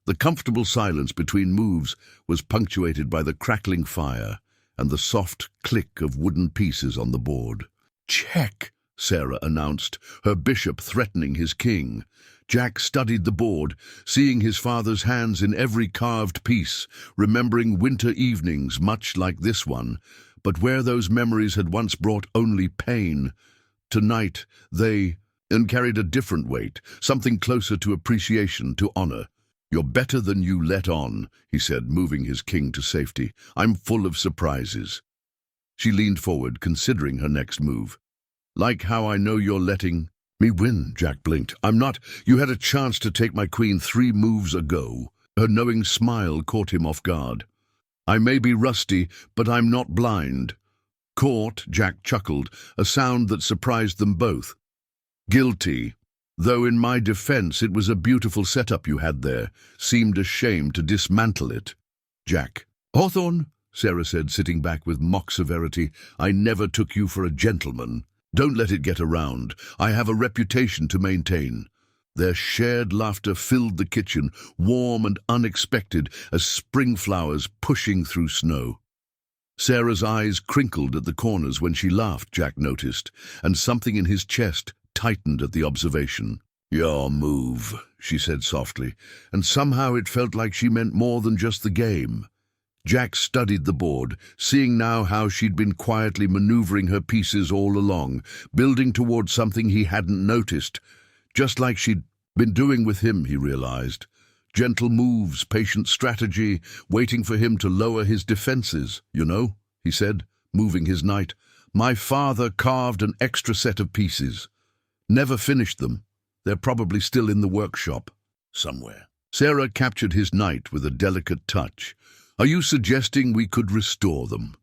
The comfortable silence between moves was punctuated by the crackling fire and the soft click of wooden pieces on the board. "Check," Sarah announced, her bishop threatening his king. Jack studied the board, seeing his father's hands in every carved piece, remembering winter evenings much like this one, but where those memories had once brought only pain. Tonight they carried a different weight, something closer to appreciation, to honor. "You're better than you let on," he said, moving his king to safety. "I'm full of surprises." She leaned forward, considering her next move. "Like how I know you're letting me win," Jack blinked. "I'm not. You had a chance to take my queen 3 moves ago." Her knowing smile caught him off guard. "I may be rusty, but I'm not blind." "Caught," Jack chuckled, a sound that surprised them both. "Guilty. Though in my defense it was a beautiful setup you had there. Seemed ashamed to dismantle it." Jack. "Hawthorne," Sarah said, sitting back with mock severity, "I never took you for a gentleman. Don't let it get around. I have a reputation to maintain." Their shared laughter filled the kitchen, warm and unexpected as spring flowers pushing through snow. Sarah's eyes crinkled at the corners when she laughed, Jack noticed, and something in his chest tightened at the observation. "Your move," she said softly, and somehow it felt like she meant more than just the game. Jack studied the board, seeing now how she'd been quietly maneuvering her pieces all along, building towards something he hadn't noticed, just like she'd been doing with him, he realized. Gentle moves, patient strategy, waiting for him to lower his defenses. "You know," he said, moving his knight, "my father carved an extra set of pieces. Never finished them. They're probably still in the workshop somewhere." Sarah captured his knight with a delicate touch. "Are you suggesting we could restore them?"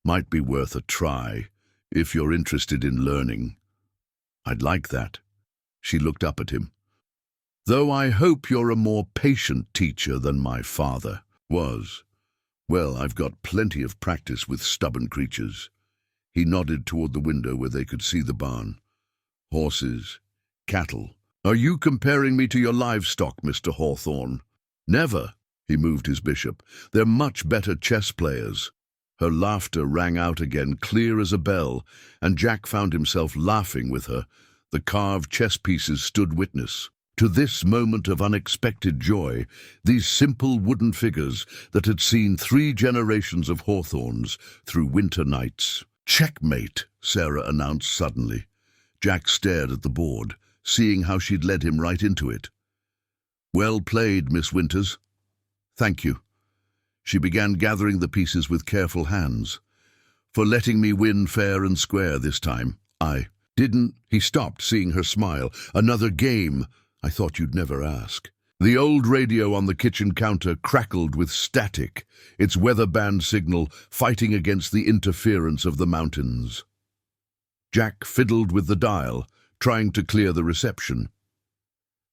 "Might be worth a try, if you're interested in learning." "I'd like that." She looked up at him. "Though I hope you're a more patient teacher than my father was." "Well, I've got plenty of practice with stubborn creatures." He nodded toward the window where they could see the barn. "Horses, cattle. Are you comparing me to your livestock, Mr. Hawthorne?" "Never." He moved his bishop. "They're much better chess players." Her laughter rang out again, clear as a bell, and Jack found himself laughing with her. The carved chess pieces stood witness to this moment of unexpected joy, these simple wooden figures that had seen 3 generations of Hawthorns through winter nights. "Checkmate," Sarah announced suddenly. Jack stared at the board, seeing how she'd led him right into it. "Well played, Miss Winters." "Thank you." She began gathering the pieces with careful hands. "For letting me win fair and square this time. I didn't..." He stopped, seeing her smile. "Another game? I thought you'd never ask." The old radio on the kitchen counter crackled with static, its weather band signal fighting against the interference of the mountains. Jack fiddled with the dial, trying to clear the reception.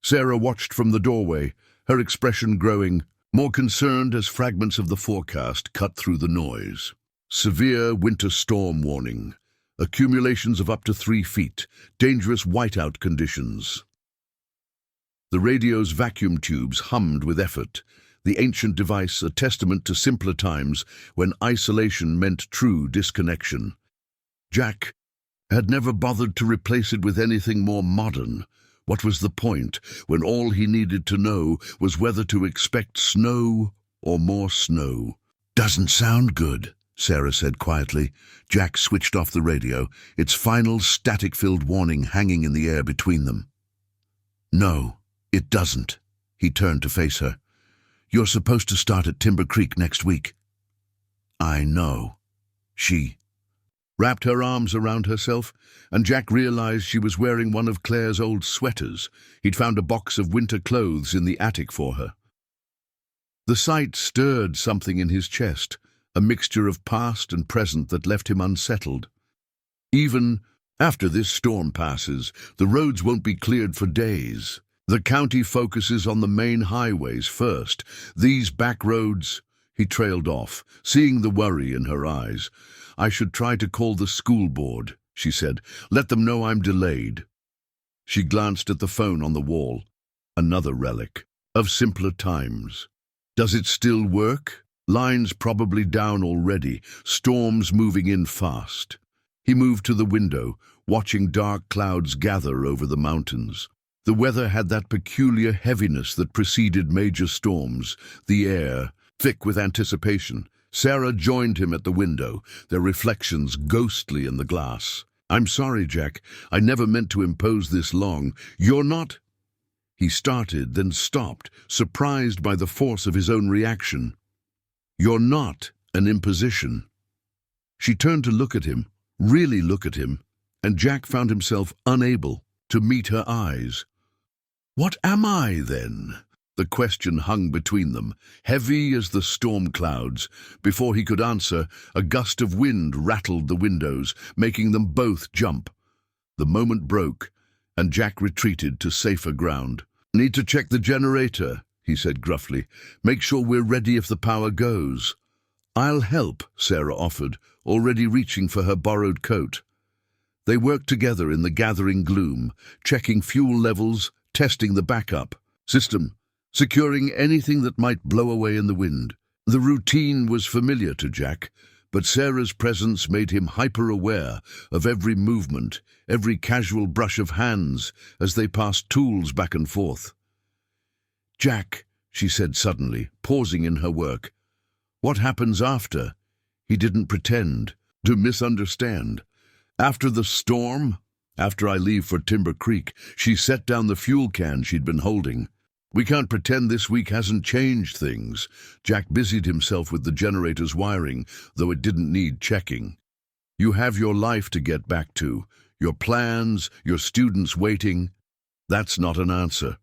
Sarah watched from the doorway, her expression growing more concerned as fragments of the forecast cut through the noise. Severe winter storm warning. Accumulations of up to 3 feet. Dangerous whiteout conditions. The radio's vacuum tubes hummed with effort, the ancient device a testament to simpler times when isolation meant true disconnection. Jack had never bothered to replace it with anything more modern. What was the point when all he needed to know was whether to expect snow or more snow? "Doesn't sound good," Sarah said quietly. Jack switched off the radio, its final static-filled warning hanging in the air between them. "No, it doesn't." He turned to face her. "You're supposed to start at Timber Creek next week." "I know." She wrapped her arms around herself, and Jack realized she was wearing one of Claire's old sweaters. He'd found a box of winter clothes in the attic for her. The sight stirred something in his chest, a mixture of past and present that left him unsettled. Even after this storm passes, the roads won't be cleared for days. The county focuses on the main highways first. These back roads... He trailed off, seeing the worry in her eyes. "I should try to call the school board," she said. "Let them know I'm delayed." She glanced at the phone on the wall. Another relic of simpler times. Does it still work? Lines probably down already, storms moving in fast. He moved to the window, watching dark clouds gather over the mountains. The weather had that peculiar heaviness that preceded major storms, the air thick with anticipation. Sarah joined him at the window, their reflections ghostly in the glass. "I'm sorry, Jack. I never meant to impose this long. You're not—" He started, then stopped, surprised by the force of his own reaction. "You're not an imposition." She turned to look at him, really look at him, and Jack found himself unable to meet her eyes. "What am I, then?" The question hung between them, heavy as the storm clouds. Before he could answer, a gust of wind rattled the windows, making them both jump. The moment broke, and Jack retreated to safer ground. "Need to check the generator," he said gruffly. "Make sure we're ready if the power goes." "I'll help," Sarah offered, already reaching for her borrowed coat. They worked together in the gathering gloom, checking fuel levels, testing the backup system, securing anything that might blow away in the wind. The routine was familiar to Jack, but Sarah's presence made him hyper-aware of every movement, every casual brush of hands as they passed tools back and forth. "Jack," she said suddenly, pausing in her work, "what happens after?" He didn't pretend to misunderstand. "After the storm? After I leave for Timber Creek." She set down the fuel can she'd been holding. "We can't pretend this week hasn't changed things." Jack busied himself with the generator's wiring, though it didn't need checking. "You have your life to get back to, your plans, your students waiting." "That's not an answer.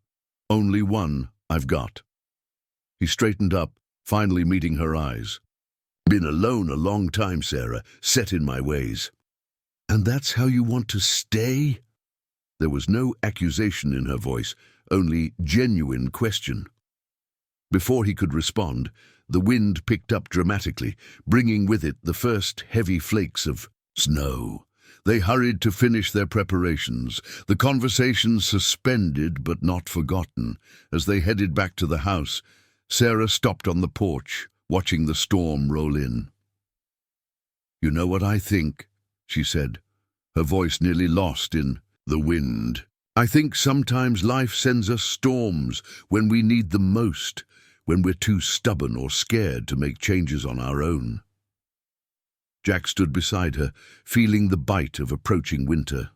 Only one I've got." He straightened up, finally meeting her eyes. "Been alone a long time, Sarah, set in my ways." "And that's how you want to stay?" There was no accusation in her voice, only genuine question. Before he could respond, the wind picked up dramatically, bringing with it the first heavy flakes of snow. They hurried to finish their preparations, the conversation suspended but not forgotten. As they headed back to the house, Sarah stopped on the porch, watching the storm roll in. "You know what I think?" she said, her voice nearly lost in the wind. "I think sometimes life sends us storms when we need them most, when we're too stubborn or scared to make changes on our own." Jack stood beside her, feeling the bite of approaching winter.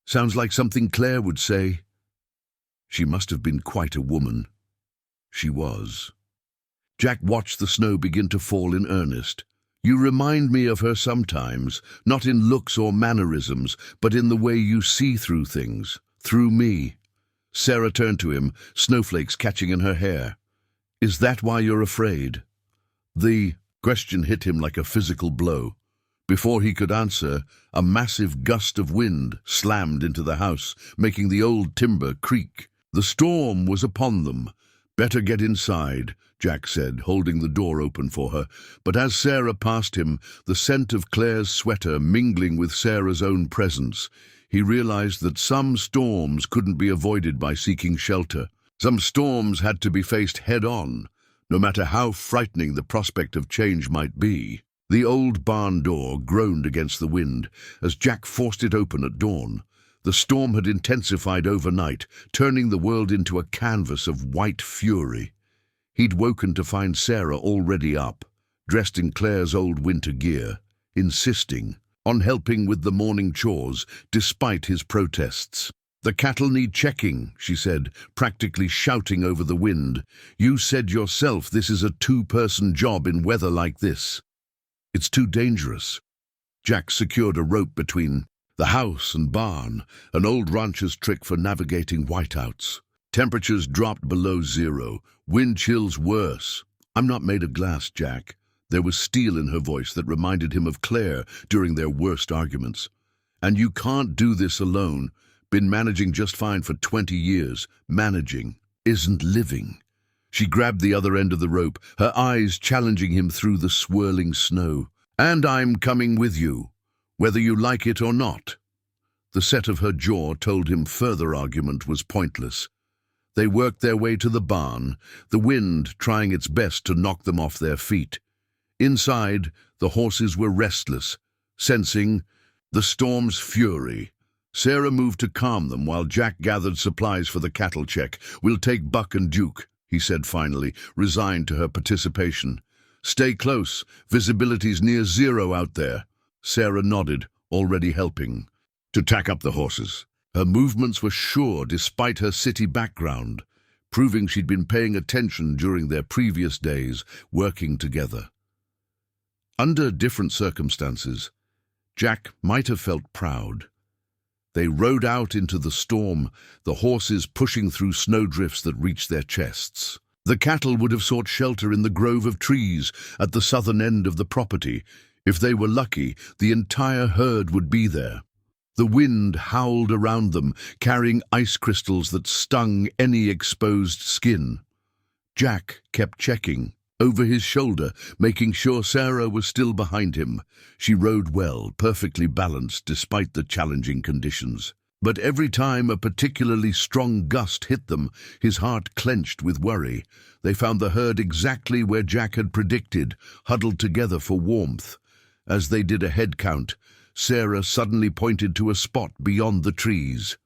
"Sounds like something Claire would say." She must have been quite a woman. She was. Jack watched the snow begin to fall in earnest. "You remind me of her sometimes, not in looks or mannerisms, but in the way you see through things. Through me." Sarah turned to him, snowflakes catching in her hair. "Is that why you're afraid?" The question hit him like a physical blow. Before he could answer, a massive gust of wind slammed into the house, making the old timber creak. The storm was upon them. "Better get inside," Jack said, holding the door open for her. But as Sarah passed him, the scent of Claire's sweater mingling with Sarah's own presence, he realized that some storms couldn't be avoided by seeking shelter. Some storms had to be faced head-on, no matter how frightening the prospect of change might be. The old barn door groaned against the wind as Jack forced it open at dawn. The storm had intensified overnight, turning the world into a canvas of white fury. He'd woken to find Sarah already up, dressed in Claire's old winter gear, insisting on helping with the morning chores despite his protests. "The cattle need checking," she said, practically shouting over the wind. "You said yourself this is a two-person job in weather like this." "It's too dangerous." Jack secured a rope between the house and barn, an old rancher's trick for navigating whiteouts. Temperatures dropped below zero, wind chills worse. "I'm not made of glass, Jack." There was steel in her voice that reminded him of Claire during their worst arguments. "And you can't do this alone. Been managing just fine for 20 years. Managing isn't living." She grabbed the other end of the rope, her eyes challenging him through the swirling snow. "And I'm coming with you, whether you like it or not." The set of her jaw told him further argument was pointless. They worked their way to the barn, the wind trying its best to knock them off their feet. Inside, the horses were restless, sensing the storm's fury. Sarah moved to calm them while Jack gathered supplies for the cattle check. "We'll take Buck and Duke," he said finally, resigned to her participation. "Stay close. Visibility's near zero out there." Sarah nodded, already helping to tack up the horses. Her movements were sure despite her city background, proving she'd been paying attention during their previous days working together. Under different circumstances, Jack might have felt proud. They rode out into the storm, the horses pushing through snowdrifts that reached their chests. The cattle would have sought shelter in the grove of trees at the southern end of the property. If they were lucky, the entire herd would be there. The wind howled around them, carrying ice crystals that stung any exposed skin. Jack kept checking over his shoulder, making sure Sarah was still behind him. She rode well, perfectly balanced despite the challenging conditions. But every time a particularly strong gust hit them, his heart clenched with worry. They found the herd exactly where Jack had predicted, huddled together for warmth. As they did a head count, Sarah suddenly pointed to a spot beyond the trees.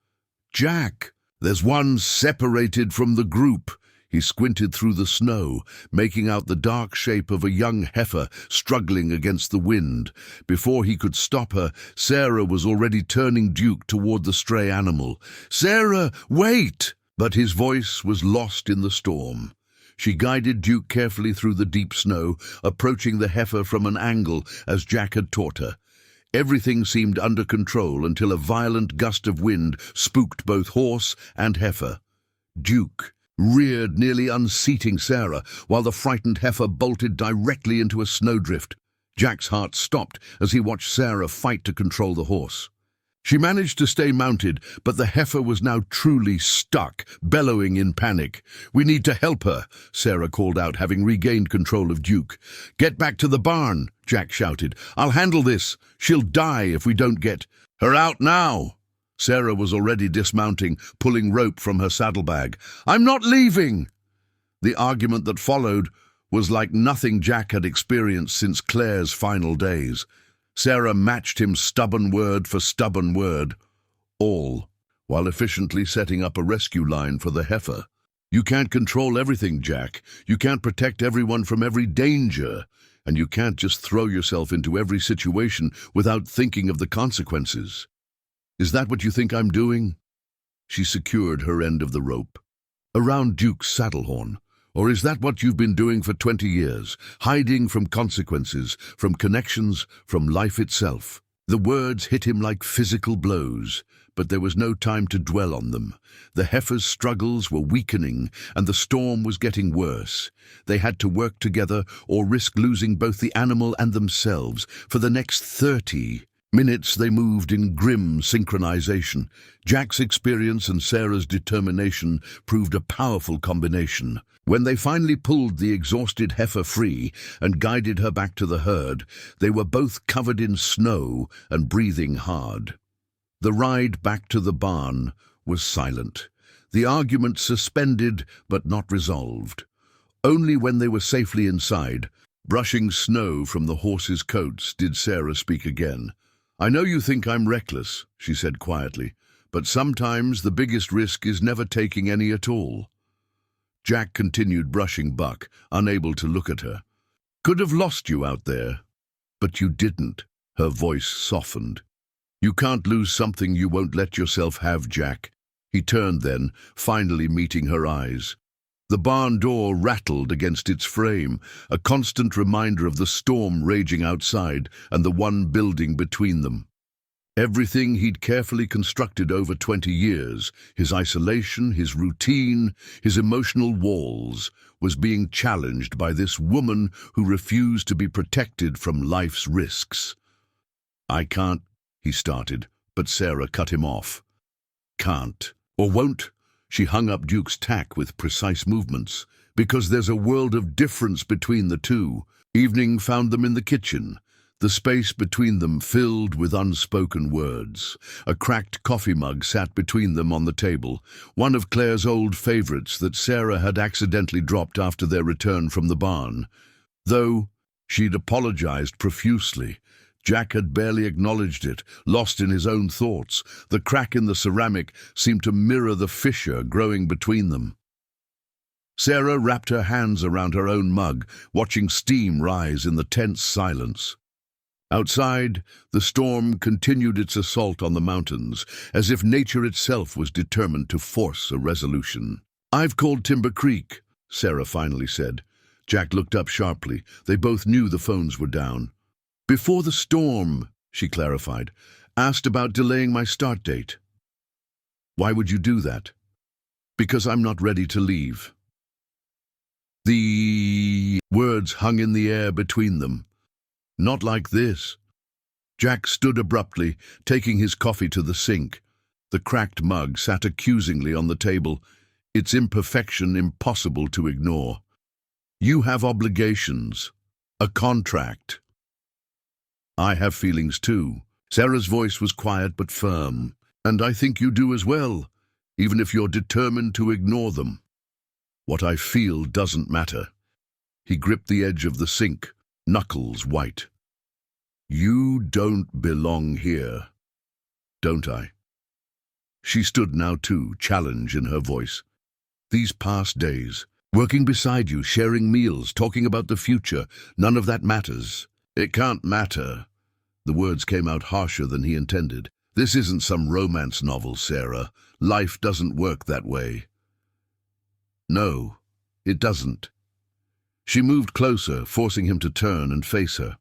"Jack, there's one separated from the group." He squinted through the snow, making out the dark shape of a young heifer struggling against the wind. Before he could stop her, Sarah was already turning Duke toward the stray animal. "Sarah, wait!" But his voice was lost in the storm. She guided Duke carefully through the deep snow, approaching the heifer from an angle as Jack had taught her. Everything seemed under control until a violent gust of wind spooked both horse and heifer. Duke reared, nearly unseating Sarah, while the frightened heifer bolted directly into a snowdrift. Jack's heart stopped as he watched Sarah fight to control the horse. She managed to stay mounted, but the heifer was now truly stuck, bellowing in panic. "We need to help her," Sarah called out, having regained control of Duke. "Get back to the barn," Jack shouted. "I'll handle this. She'll die if we don't get her out now." Sarah was already dismounting, pulling rope from her saddlebag. "I'm not leaving!" The argument that followed was like nothing Jack had experienced since Claire's final days. Sarah matched him stubborn word for stubborn word, all while efficiently setting up a rescue line for the heifer. "You can't control everything, Jack. You can't protect everyone from every danger. And you can't just throw yourself into every situation without thinking of the consequences. Is that what you think I'm doing?" She secured her end of the rope around Duke's saddle horn. "Or is that what you've been doing for 20 years, hiding from consequences, from connections, from life itself?" The words hit him like physical blows, but there was no time to dwell on them. The heifer's struggles were weakening, and the storm was getting worse. They had to work together or risk losing both the animal and themselves. For the next 30 minutes they moved in grim synchronization. Jack's experience and Sarah's determination proved a powerful combination. When they finally pulled the exhausted heifer free and guided her back to the herd, they were both covered in snow and breathing hard. The ride back to the barn was silent, the argument suspended but not resolved. Only when they were safely inside Brushing snow from the horses' coats, did Sarah speak again. "I know you think I'm reckless," she said quietly, "but sometimes the biggest risk is never taking any at all." Jack continued brushing Buck, unable to look at her. "Could have lost you out there, but you didn't." Her voice softened. "You can't lose something you won't let yourself have, Jack." He turned then, finally meeting her eyes. The barn door rattled against its frame, a constant reminder of the storm raging outside and the one building between them. Everything he'd carefully constructed over 20 years, his isolation, his routine, his emotional walls, was being challenged by this woman who refused to be protected from life's risks. "I can't," he started, but Sarah cut him off. "Can't, or won't," she hung up Duke's tack with precise movements, "because there's a world of difference between the two." Evening found them in the kitchen, the space between them filled with unspoken words. A cracked coffee mug sat between them on the table, one of Claire's old favorites that Sarah had accidentally dropped after their return from the barn. Though she'd apologized profusely, Jack had barely acknowledged it, lost in his own thoughts. The crack in the ceramic seemed to mirror the fissure growing between them. Sarah wrapped her hands around her own mug, watching steam rise in the tense silence. Outside, the storm continued its assault on the mountains, as if nature itself was determined to force a resolution. "I've called Timber Creek," Sarah finally said. Jack looked up sharply. They both knew the phones were down. "Before the storm," she clarified, "asked about delaying my start date." "Why would you do that?" "Because I'm not ready to leave." The words hung in the air between them. "Not like this." Jack stood abruptly, taking his coffee to the sink. The cracked mug sat accusingly on the table, its imperfection impossible to ignore. "You have obligations, a contract." "I have feelings too." Sarah's voice was quiet but firm. "And I think you do as well, even if you're determined to ignore them." "What I feel doesn't matter." He gripped the edge of the sink, knuckles white. "You don't belong here, don't I?" She stood now too, challenge in her voice. "These past days, working beside you, sharing meals, talking about the future, none of that matters." "It can't matter." The words came out harsher than he intended. "This isn't some romance novel, Sarah. Life doesn't work that way." "No, it doesn't." She moved closer, forcing him to turn and face her.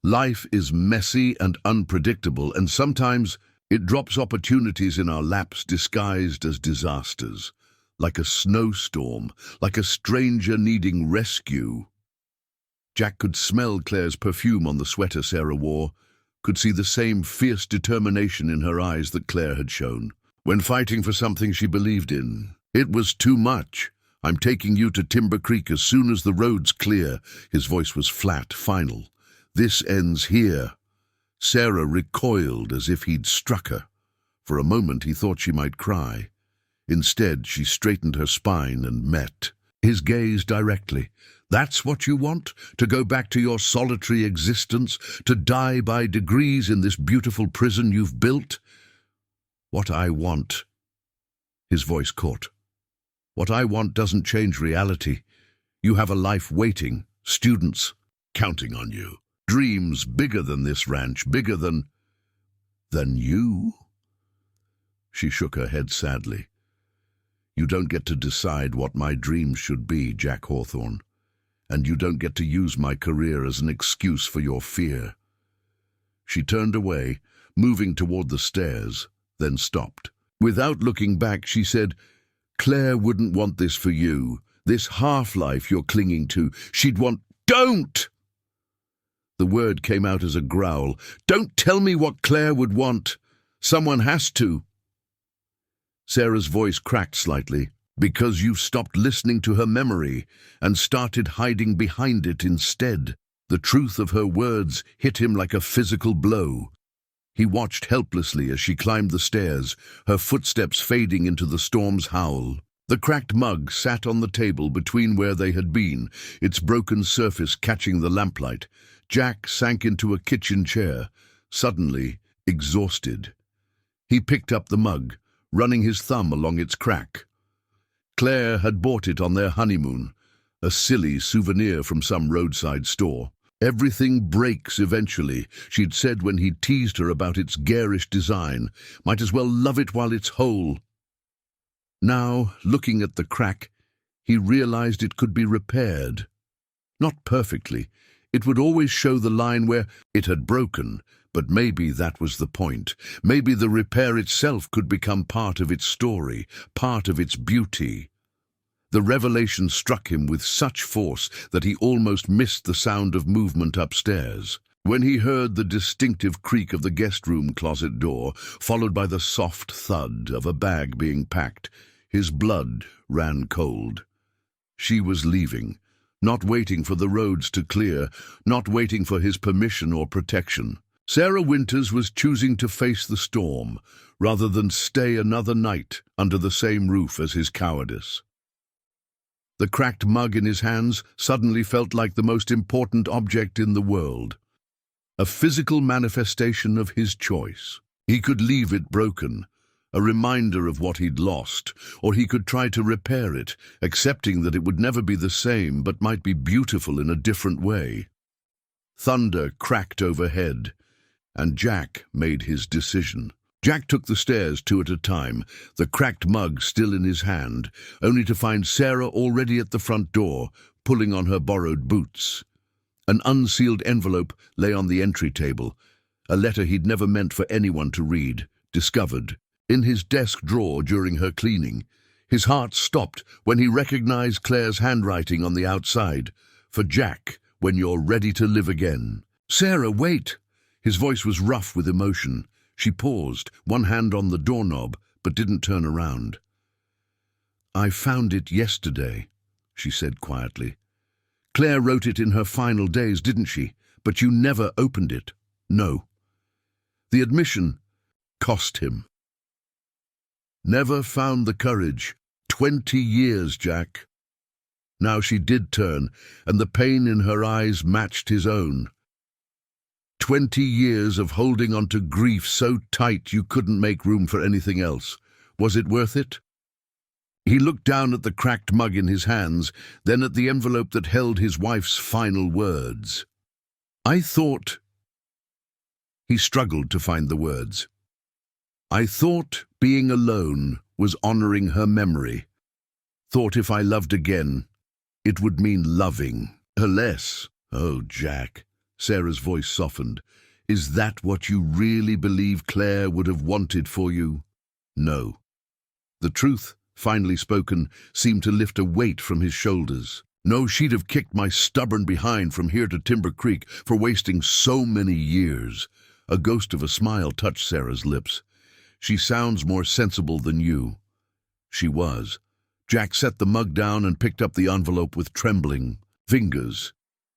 "Life is messy and unpredictable, and sometimes it drops opportunities in our laps disguised as disasters, like a snowstorm, like a stranger needing rescue." Jack could smell Claire's perfume on the sweater Sarah wore, could see the same fierce determination in her eyes that Claire had shown when fighting for something she believed in. "It was too much. I'm taking you to Timber Creek as soon as the road's clear." His voice was flat, final. "This ends here." Sarah recoiled as if he'd struck her. For a moment he thought she might cry. Instead, she straightened her spine and met his gaze directly. "That's what you want? To go back to your solitary existence? To die by degrees in this beautiful prison you've built?" "What I want," his voice caught, "what I want doesn't change reality. You have a life waiting, students counting on you, dreams bigger than this ranch, bigger than you." She shook her head sadly. "You don't get to decide what my dreams should be, Jack Hawthorne. And you don't get to use my career as an excuse for your fear." She turned away, moving toward the stairs, then stopped. Without looking back, she said, "Claire wouldn't want this for you, this half-life you're clinging to. She'd want—" "Don't!" The word came out as a growl. "Don't tell me what Claire would want. Someone has to." Sarah's voice cracked slightly. "Because you've stopped listening to her memory and started hiding behind it instead." The truth of her words hit him like a physical blow. He watched helplessly as she climbed the stairs, her footsteps fading into the storm's howl. The cracked mug sat on the table between where they had been, its broken surface catching the lamplight. Jack sank into a kitchen chair, suddenly exhausted. He picked up the mug, running his thumb along its crack. Claire had bought it on their honeymoon, a silly souvenir from some roadside store. Everything breaks eventually, she'd said when he teased her about its garish design. Might as well love it while it's whole. Now, looking at the crack, he realized it could be repaired. Not perfectly. It would always show the line where it had broken, but maybe that was the point. Maybe the repair itself could become part of its story, part of its beauty. The revelation struck him with such force that he almost missed the sound of movement upstairs. When he heard the distinctive creak of the guest room closet door, followed by the soft thud of a bag being packed, his blood ran cold. She was leaving, not waiting for the roads to clear, not waiting for his permission or protection. Sarah Winters was choosing to face the storm, rather than stay another night under the same roof as his cowardice. The cracked mug in his hands suddenly felt like the most important object in the world. A physical manifestation of his choice. He could leave it broken, a reminder of what he'd lost, or he could try to repair it, accepting that it would never be the same but might be beautiful in a different way. Thunder cracked overhead, and Jack made his decision. Jack took the stairs 2 at a time, the cracked mug still in his hand, only to find Sarah already at the front door, pulling on her borrowed boots. An unsealed envelope lay on the entry table, a letter he'd never meant for anyone to read, discovered in his desk drawer during her cleaning. His heart stopped when he recognized Claire's handwriting on the outside. For Jack, when you're ready to live again. Sarah, wait! His voice was rough with emotion. She paused, one hand on the doorknob, but didn't turn around. I found it yesterday, she said quietly. Claire wrote it in her final days, didn't she? But you never opened it. No. The admission cost him. Never found the courage. 20 years, Jack. Now she did turn, and the pain in her eyes matched his own. 20 years of holding on to grief so tight you couldn't make room for anything else. Was it worth it? He looked down at the cracked mug in his hands, then at the envelope that held his wife's final words. I thought... He struggled to find the words. I thought being alone was honoring her memory. Thought if I loved again, it would mean loving her less. Oh, Jack. Sarah's voice softened. Is that what you really believe Claire would have wanted for you? No. The truth, finally spoken, seemed to lift a weight from his shoulders. No, she'd have kicked my stubborn behind from here to Timber Creek for wasting so many years. A ghost of a smile touched Sarah's lips. She sounds more sensible than you. She was. Jack set the mug down and picked up the envelope with trembling fingers.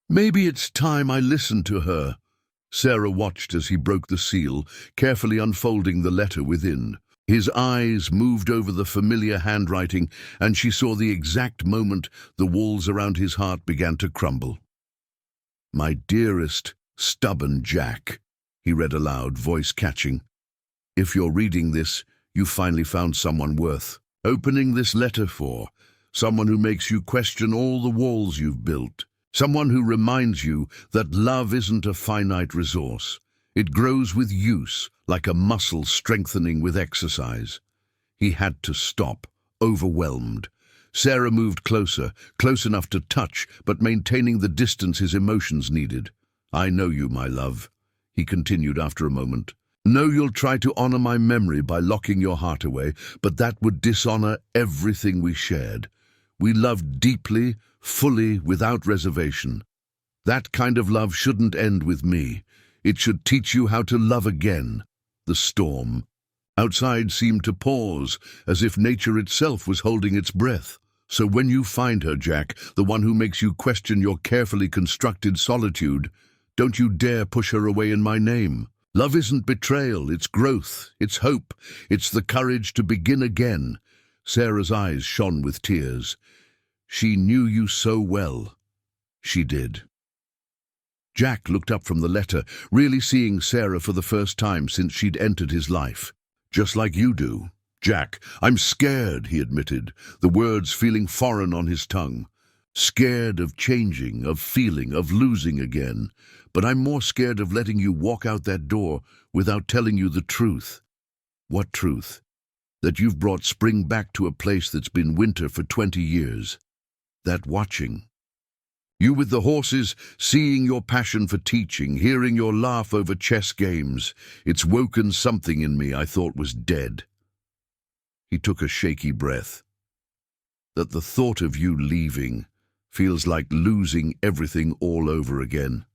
Maybe it's time I listened to her. Sarah watched as he broke the seal, carefully unfolding the letter within. His eyes moved over the familiar handwriting, and she saw the exact moment the walls around his heart began to crumble. My dearest, stubborn Jack, he read aloud, voice catching. If you're reading this, you finally found someone worth opening this letter for. Someone who makes you question all the walls you've built. Someone who reminds you that love isn't a finite resource. It grows with use, like a muscle strengthening with exercise. He had to stop, overwhelmed. Sarah moved closer, close enough to touch, but maintaining the distance his emotions needed. I know you, my love, he continued after a moment. Know you'll try to honor my memory by locking your heart away, but that would dishonor everything we shared. We loved deeply, fully, without reservation. That kind of love shouldn't end with me. It should teach you how to love again. The storm outside seemed to pause, as if nature itself was holding its breath. So when you find her, Jack, the one who makes you question your carefully constructed solitude, don't you dare push her away in my name. Love isn't betrayal, it's growth, it's hope, it's the courage to begin again. Sarah's eyes shone with tears. "She knew you so well." "She did." Jack looked up from the letter, really seeing Sarah for the first time since she'd entered his life. "Just like you do." "Jack, I'm scared," he admitted, the words feeling foreign on his tongue. "Scared of changing, of feeling, of losing again. But I'm more scared of letting you walk out that door without telling you the truth." "What truth?" "That you've brought spring back to a place that's been winter for 20 years. That watching. You with the horses, seeing your passion for teaching, hearing your laugh over chess games. It's woken something in me I thought was dead." He took a shaky breath. "That the thought of you leaving feels like losing everything all over again."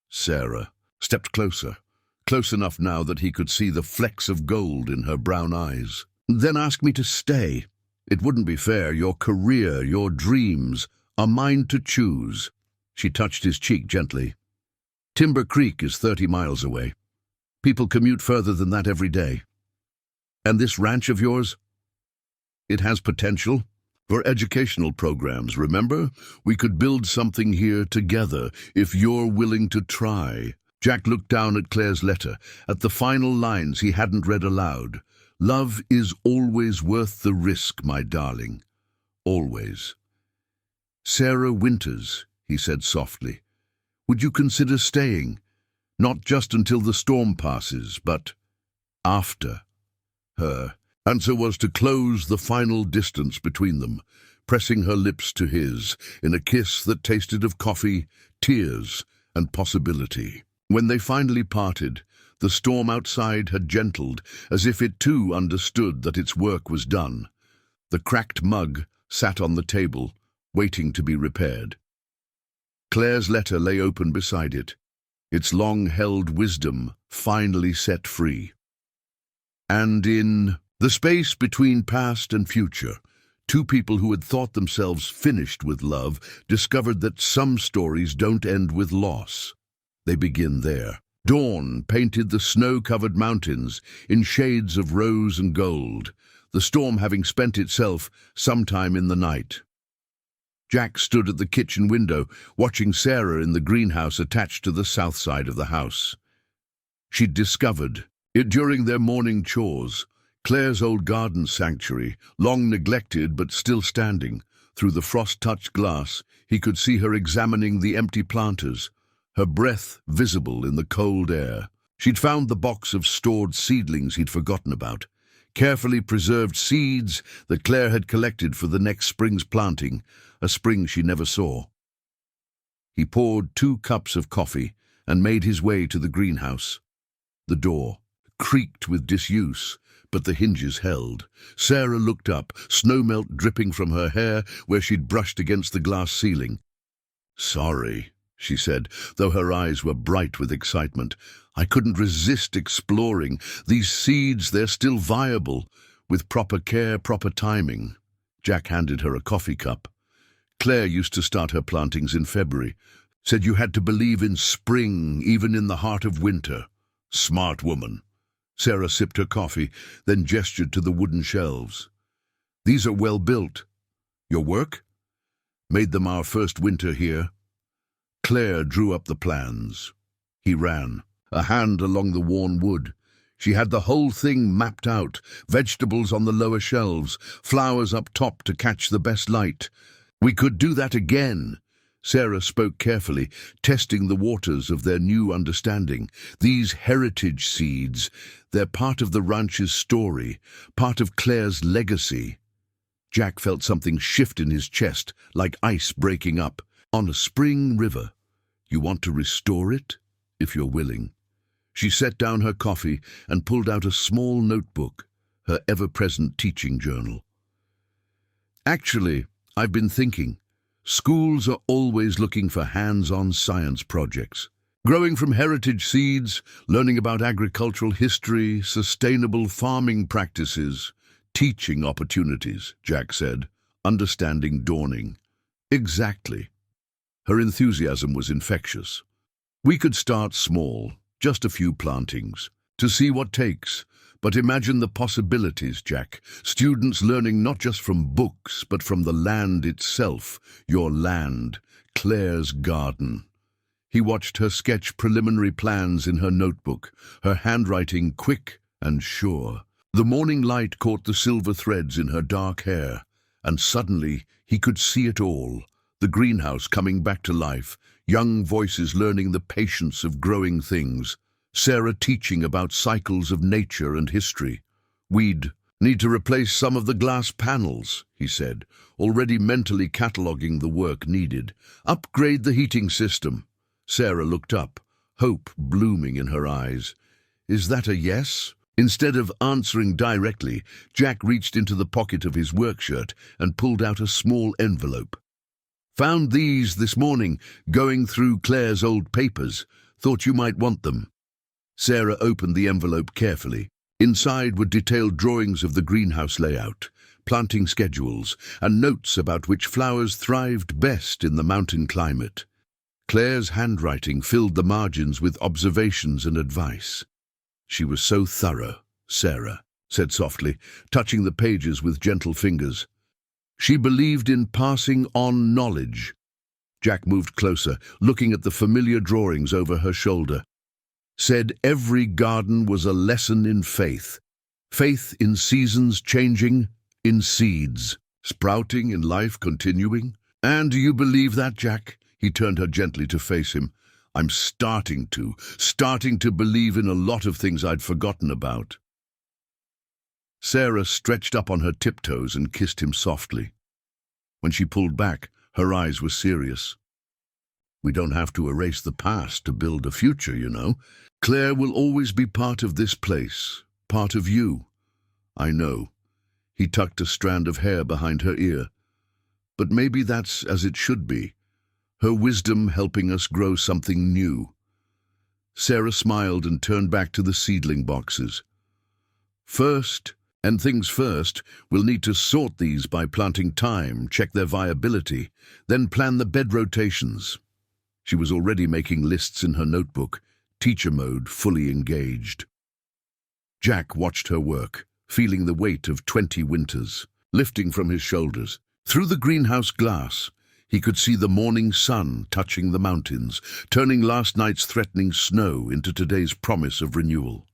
Sarah stepped closer, close enough now that he could see the flecks of gold in her brown eyes. "Then ask me to stay. It wouldn't be fair. Your career, your dreams are mine to choose." She touched his cheek gently. "Timber Creek is 30 miles away. People commute further than that every day. And this ranch of yours? It has potential for educational programs, remember? We could build something here together if you're willing to try." Jack looked down at Claire's letter, at the final lines he hadn't read aloud. "Love is always worth the risk, my darling. Always." "Sarah Winters," he said softly, "would you consider staying? Not just until the storm passes, but after." Her answer was to close the final distance between them, pressing her lips to his in a kiss that tasted of coffee, tears, and possibility. When they finally parted, the storm outside had gentled, as if it too understood that its work was done. The cracked mug sat on the table, waiting to be repaired. Claire's letter lay open beside it, its long-held wisdom finally set free. And in the space between past and future, two people who had thought themselves finished with love discovered that some stories don't end with loss. They begin there. Dawn painted the snow-covered mountains in shades of rose and gold, the storm having spent itself sometime in the night. Jack stood at the kitchen window, watching Sarah in the greenhouse attached to the south side of the house. She'd discovered it during their morning chores, Claire's old garden sanctuary, long neglected but still standing. Through the frost-touched glass, he could see her examining the empty planters, her breath visible in the cold air. She'd found the box of stored seedlings he'd forgotten about, carefully preserved seeds that Claire had collected for the next spring's planting, a spring she never saw. He poured 2 cups of coffee and made his way to the greenhouse. The door creaked with disuse, but the hinges held. Sarah looked up, snowmelt dripping from her hair where she'd brushed against the glass ceiling. "Sorry," she said, though her eyes were bright with excitement. "I couldn't resist exploring. These seeds, they're still viable, with proper care, proper timing." Jack handed her a coffee cup. "Claire used to start her plantings in February. Said you had to believe in spring, even in the heart of winter." "Smart woman." Sarah sipped her coffee, then gestured to the wooden shelves. "These are well built. Your work?" "Made them our first winter here." Claire drew up the plans. He ran, a hand along the worn wood. She had the whole thing mapped out, vegetables on the lower shelves, flowers up top to catch the best light. "We could do that again." Sarah spoke carefully, testing the waters of their new understanding. "These heritage seeds, they're part of the ranch's story, part of Claire's legacy." Jack felt something shift in his chest, like ice breaking up. "On a spring river. You want to restore it, if you're willing." She set down her coffee and pulled out a small notebook, her ever-present teaching journal. "Actually, I've been thinking. Schools are always looking for hands-on science projects. Growing from heritage seeds, learning about agricultural history, sustainable farming practices, teaching opportunities," Jack said, understanding dawning. "Exactly." Her enthusiasm was infectious. "We could start small, just a few plantings, to see what takes. But imagine the possibilities, Jack. Students learning not just from books, but from the land itself, your land, Claire's garden. He watched her sketch preliminary plans in her notebook, her handwriting quick and sure. The morning light caught the silver threads in her dark hair, and suddenly he could see it all. The greenhouse coming back to life, young voices learning the patience of growing things, Sarah teaching about cycles of nature and history. "We'd need to replace some of the glass panels," he said, already mentally cataloguing the work needed. "Upgrade the heating system." Sarah looked up, hope blooming in her eyes. "Is that a yes?" Instead of answering directly, Jack reached into the pocket of his work shirt and pulled out a small envelope. "Found these this morning, going through Claire's old papers. Thought you might want them." Sarah opened the envelope carefully. Inside were detailed drawings of the greenhouse layout, planting schedules, and notes about which flowers thrived best in the mountain climate. Claire's handwriting filled the margins with observations and advice. "She was so thorough," Sarah said softly, touching the pages with gentle fingers. "She believed in passing on knowledge." Jack moved closer, looking at the familiar drawings over her shoulder. "Said every garden was a lesson in faith. Faith in seasons changing, in seeds, sprouting in life continuing. And do you believe that, Jack?" He turned her gently to face him. "I'm starting to believe in a lot of things I'd forgotten about." Sarah stretched up on her tiptoes and kissed him softly. When she pulled back, her eyes were serious. "We don't have to erase the past to build a future, you know. Claire will always be part of this place, part of you." "I know." He tucked a strand of hair behind her ear. "But maybe that's as it should be. Her wisdom helping us grow something new." Sarah smiled and turned back to the seedling boxes. "First, and things first, we'll need to sort these by planting time, check their viability, then plan the bed rotations." She was already making lists in her notebook, teacher mode fully engaged. Jack watched her work, feeling the weight of 20 winters, lifting from his shoulders. Through the greenhouse glass, he could see the morning sun touching the mountains, turning last night's threatening snow into today's promise of renewal.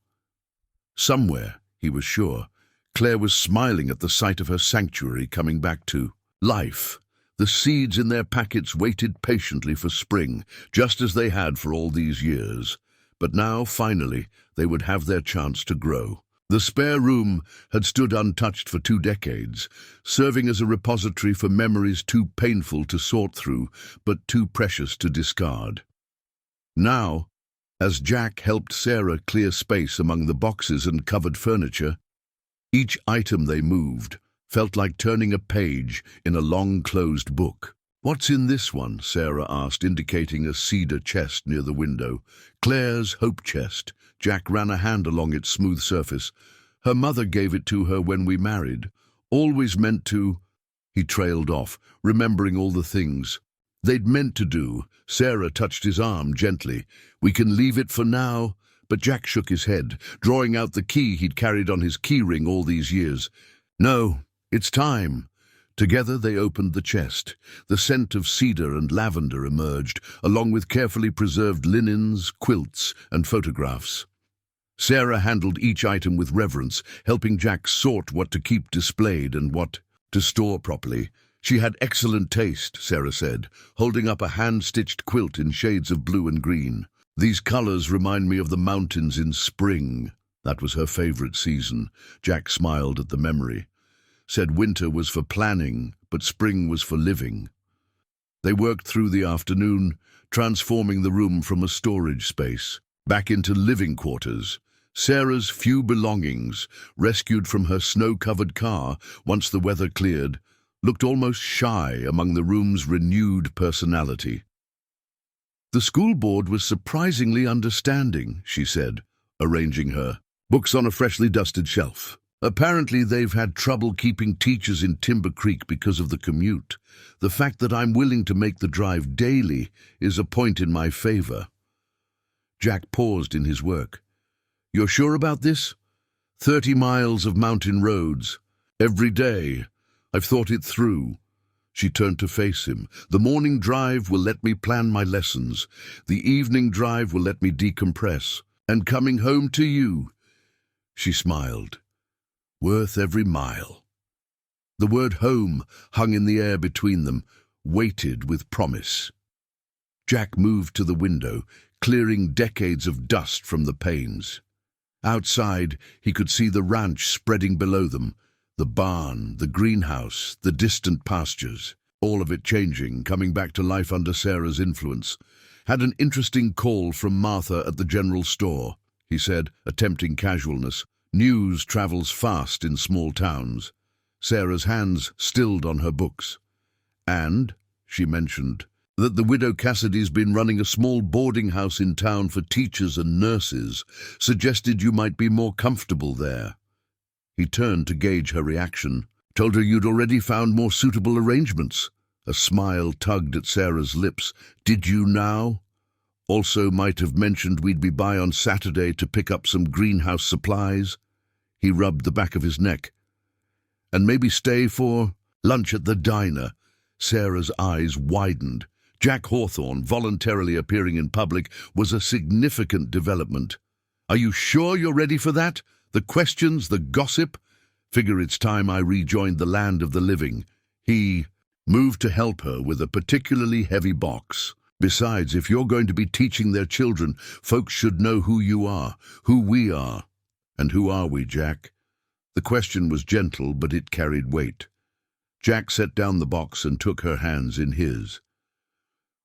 Somewhere, he was sure, Claire was smiling at the sight of her sanctuary coming back to life. The seeds in their packets waited patiently for spring, just as they had for all these years. But now, finally, they would have their chance to grow. The spare room had stood untouched for 2 decades, serving as a repository for memories too painful to sort through, but too precious to discard. Now, as Jack helped Sarah clear space among the boxes and covered furniture, each item they moved felt like turning a page in a long-closed book. "What's in this one?" Sarah asked, indicating a cedar chest near the window. "Claire's hope chest." Jack ran a hand along its smooth surface. "Her mother gave it to her when we married. Always meant to—" He trailed off, remembering all the things they'd meant to do. Sarah touched his arm gently. "We can leave it for now." But Jack shook his head, drawing out the key he'd carried on his key ring all these years. "No, it's time." Together they opened the chest. The scent of cedar and lavender emerged, along with carefully preserved linens, quilts, and photographs. Sarah handled each item with reverence, helping Jack sort what to keep displayed and what to store properly. "She had excellent taste," Sarah said, holding up a hand-stitched quilt in shades of blue and green. "These colors remind me of the mountains in spring." That was her favorite season. Jack smiled at the memory. Said winter was for planning, but spring was for living. They worked through the afternoon, transforming the room from a storage space back into living quarters. Sarah's few belongings, rescued from her snow-covered car once the weather cleared, looked almost shy among the room's renewed personality. "The school board was surprisingly understanding," she said, arranging her books on a freshly dusted shelf. "Apparently they've had trouble keeping teachers in Timber Creek because of the commute. The fact that I'm willing to make the drive daily is a point in my favor." Jack paused in his work. "You're sure about this?" 30 miles of mountain roads. Every day. I've thought it through. She turned to face him. The morning drive will let me plan my lessons. The evening drive will let me decompress. And coming home to you. She smiled. Worth every mile. The word home hung in the air between them, weighted with promise. Jack moved to the window, clearing decades of dust from the panes. Outside, he could see the ranch spreading below them, the barn, the greenhouse, the distant pastures, all of it changing, coming back to life under Sarah's influence. Had an interesting call from Martha at the general store, he said, attempting casualness. News travels fast in small towns. Sarah's hands stilled on her books. And, she mentioned, that the widow Cassidy's been running a small boarding house in town for teachers and nurses, suggested you might be more comfortable there. He turned to gauge her reaction, told her you'd already found more suitable arrangements. A smile tugged at Sarah's lips. Did you now? Also might have mentioned we'd be by on Saturday to pick up some greenhouse supplies. He rubbed the back of his neck. And maybe stay for lunch at the diner. Sarah's eyes widened. Jack Hawthorne voluntarily appearing in public was a significant development. Are you sure you're ready for that? The questions, the gossip? Figure it's time I rejoined the land of the living. He moved to help her with a particularly heavy box. Besides, if you're going to be teaching their children, folks should know who you are, who we are. And who are we, Jack? The question was gentle, but it carried weight. Jack set down the box and took her hands in his.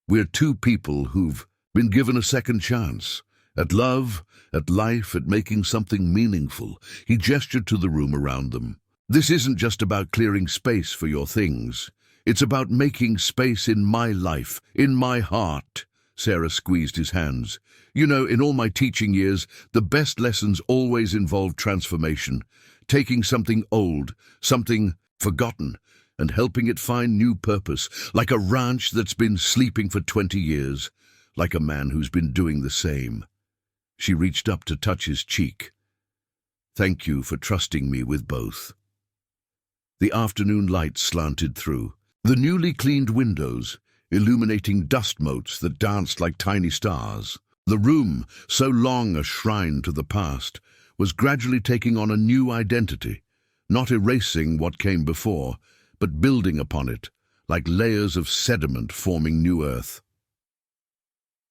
We're two people who've been given a second chance. At love, at life, at making something meaningful. He gestured to the room around them. This isn't just about clearing space for your things. It's about making space in my life, in my heart. Sarah squeezed his hands. You know, in all my teaching years, the best lessons always involve transformation. Taking something old, something forgotten, and helping it find new purpose, like a ranch that's been sleeping for 20 years, like a man who's been doing the same. She reached up to touch his cheek. Thank you for trusting me with both. The afternoon light slanted through. The newly cleaned windows, illuminating dust motes that danced like tiny stars. The room, so long a shrine to the past, was gradually taking on a new identity, not erasing what came before, but building upon it, like layers of sediment forming new earth.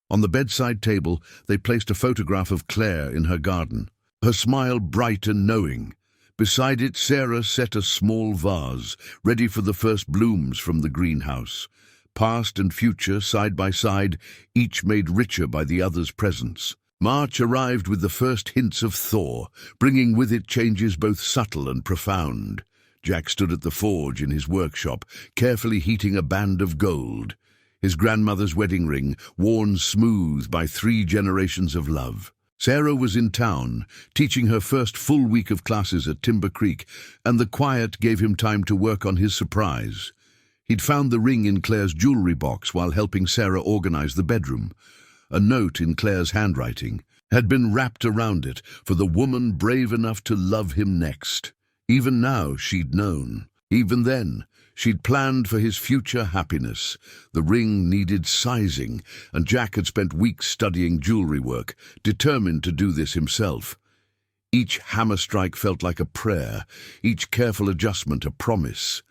On the bedside table, they placed a photograph of Claire in her garden, her smile bright and knowing. Beside it, Sarah set a small vase, ready for the first blooms from the greenhouse. Past and future, side by side, each made richer by the other's presence. March arrived with the first hints of thaw, bringing with it changes both subtle and profound. Jack stood at the forge in his workshop, carefully heating a band of gold. His grandmother's wedding ring, worn smooth by 3 generations of love. Sarah was in town, teaching her first full week of classes at Timber Creek, and the quiet gave him time to work on his surprise. He'd found the ring in Claire's jewelry box while helping Sarah organize the bedroom. A note in Claire's handwriting had been wrapped around it for the woman brave enough to love him next. Even now, she'd known. Even then, she'd planned for his future happiness. The ring needed sizing, and Jack had spent weeks studying jewelry work, determined to do this himself. Each hammer strike felt like a prayer, each careful adjustment a promise.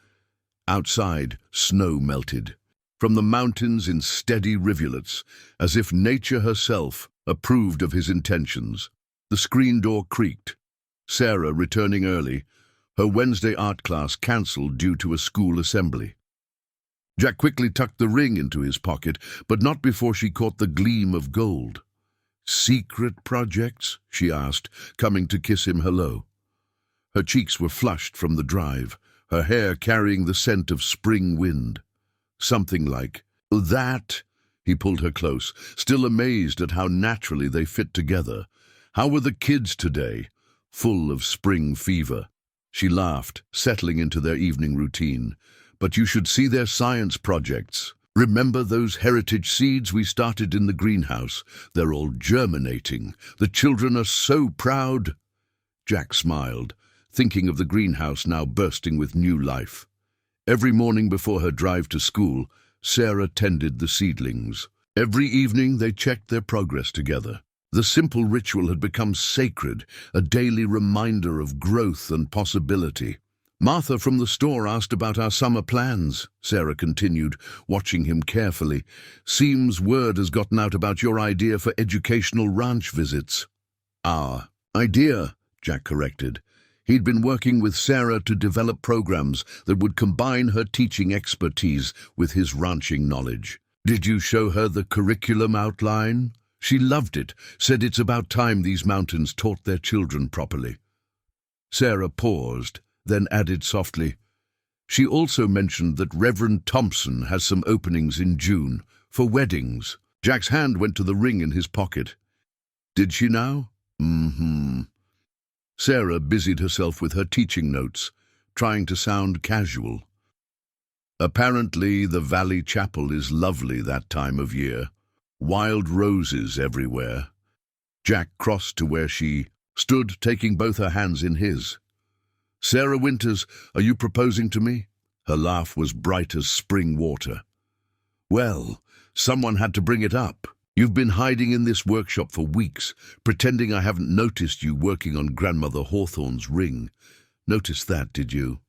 Outside, snow melted. From the mountains in steady rivulets, as if nature herself approved of his intentions. The screen door creaked. Sarah, returning early, her Wednesday art class cancelled due to a school assembly. Jack quickly tucked the ring into his pocket, but not before she caught the gleam of gold. "Secret projects?" she asked, coming to kiss him hello. Her cheeks were flushed from the drive, her hair carrying the scent of spring wind. Something like, "That?" He pulled her close, still amazed at how naturally they fit together. How were the kids today? Full of spring fever. She laughed, settling into their evening routine. "But you should see their science projects. Remember those heritage seeds we started in the greenhouse? They're all germinating. The children are so proud." Jack smiled, thinking of the greenhouse now bursting with new life. Every morning before her drive to school, Sarah tended the seedlings. Every evening they checked their progress together. The simple ritual had become sacred, a daily reminder of growth and possibility. "Martha from the store asked about our summer plans," Sarah continued, watching him carefully. "Seems word has gotten out about your idea for educational ranch visits." "Our idea," Jack corrected. He'd been working with Sarah to develop programs that would combine her teaching expertise with his ranching knowledge. "Did you show her the curriculum outline?" "She loved it, said it's about time these mountains taught their children properly." Sarah paused, then added softly, "She also mentioned that Reverend Thompson has some openings in June for weddings." Jack's hand went to the ring in his pocket. "Did she now?" Sarah busied herself with her teaching notes, trying to sound casual. "Apparently the Valley Chapel is lovely that time of year. Wild roses everywhere." Jack crossed to where she stood, taking both her hands in his. "Sarah Winters, are you proposing to me?" Her laugh was bright as spring water. "Well, someone had to bring it up. You've been hiding in this workshop for weeks, pretending I haven't noticed you working on Grandmother Hawthorne's ring. Noticed that, did you?"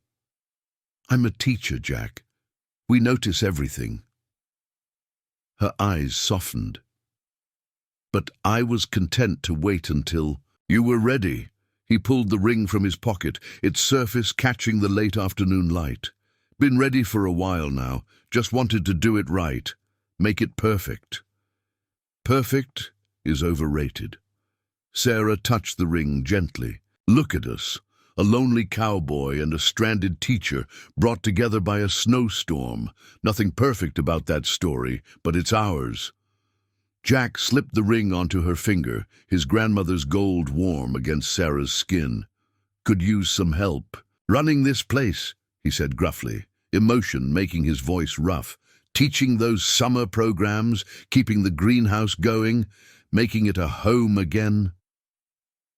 "I'm a teacher, Jack. We notice everything." Her eyes softened. "But I was content to wait until you were ready." He pulled the ring from his pocket, its surface catching the late afternoon light. "Been ready for a while now, just wanted to do it right, make it perfect." "Perfect is overrated." Sarah touched the ring gently. "Look at us, a lonely cowboy and a stranded teacher brought together by a snowstorm. Nothing perfect about that story, but it's ours." Jack slipped the ring onto her finger, his grandmother's gold warm against Sarah's skin. "Could use some help running this place," he said gruffly, emotion making his voice rough. "Teaching those summer programs, keeping the greenhouse going, making it a home again.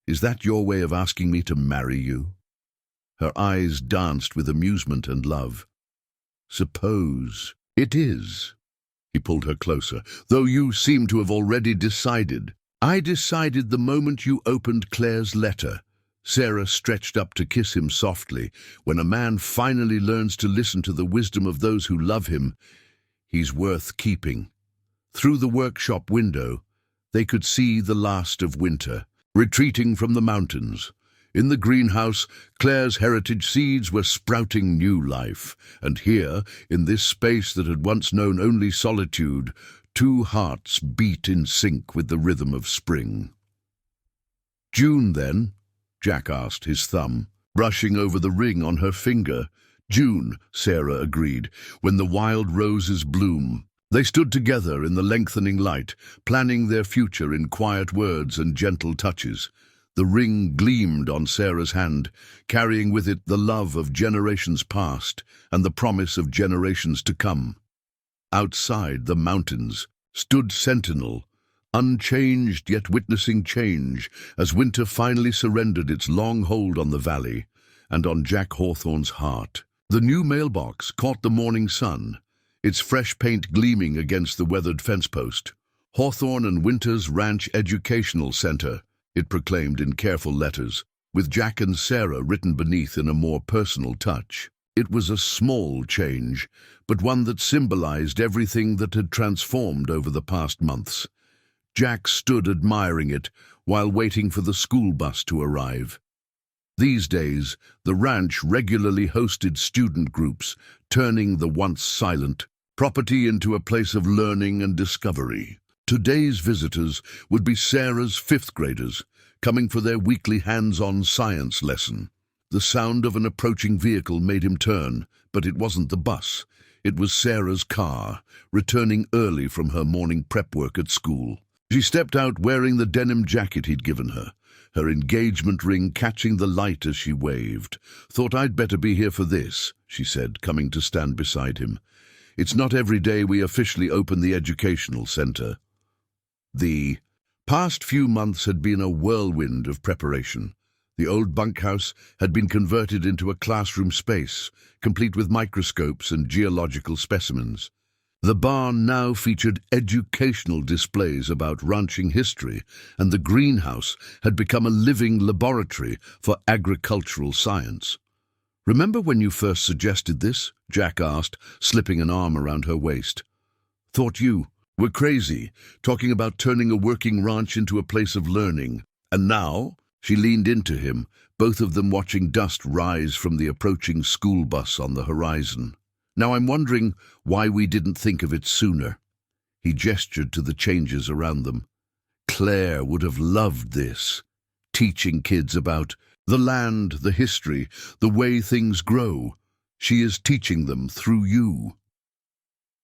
Is that your way of asking me to marry you?" Her eyes danced with amusement and love. "Suppose it is." He pulled her closer. "Though you seem to have already decided." "I decided the moment you opened Claire's letter." Sarah stretched up to kiss him softly. "When a man finally learns to listen to the wisdom of those who love him, he's worth keeping." Through the workshop window, they could see the last of winter, retreating from the mountains. In the greenhouse, Claire's heritage seeds were sprouting new life, and here, in this space that had once known only solitude, two hearts beat in sync with the rhythm of spring. "June, then?" Jack asked, his thumb brushing over the ring on her finger. "June," Sarah agreed, "when the wild roses bloom." They stood together in the lengthening light, planning their future in quiet words and gentle touches. The ring gleamed on Sarah's hand, carrying with it the love of generations past and the promise of generations to come. Outside, the mountains stood sentinel, unchanged yet witnessing change, as winter finally surrendered its long hold on the valley and on Jack Hawthorne's heart. The new mailbox caught the morning sun, its fresh paint gleaming against the weathered fence post. "Hawthorne and Winters Ranch Educational Center," it proclaimed in careful letters, with Jack and Sarah written beneath in a more personal touch. It was a small change, but one that symbolized everything that had transformed over the past months. Jack stood admiring it while waiting for the school bus to arrive. These days, the ranch regularly hosted student groups, turning the once silent property into a place of learning and discovery. Today's visitors would be Sarah's fifth graders, coming for their weekly hands-on science lesson. The sound of an approaching vehicle made him turn, but it wasn't the bus. It was Sarah's car, returning early from her morning prep work at school. She stepped out wearing the denim jacket he'd given her, her engagement ring catching the light as she waved. "Thought I'd better be here for this," she said, coming to stand beside him. "It's not every day we officially open the educational center." The past few months had been a whirlwind of preparation. The old bunkhouse had been converted into a classroom space, complete with microscopes and geological specimens. The barn now featured educational displays about ranching history, and the greenhouse had become a living laboratory for agricultural science. "Remember when you first suggested this?" Jack asked, slipping an arm around her waist. "Thought you were crazy, talking about turning a working ranch into a place of learning. And now?" She leaned into him, both of them watching dust rise from the approaching school bus on the horizon. "Now I'm wondering why we didn't think of it sooner." He gestured to the changes around them. "Claire would have loved this, teaching kids about the land, the history, the way things grow. She is teaching them through you."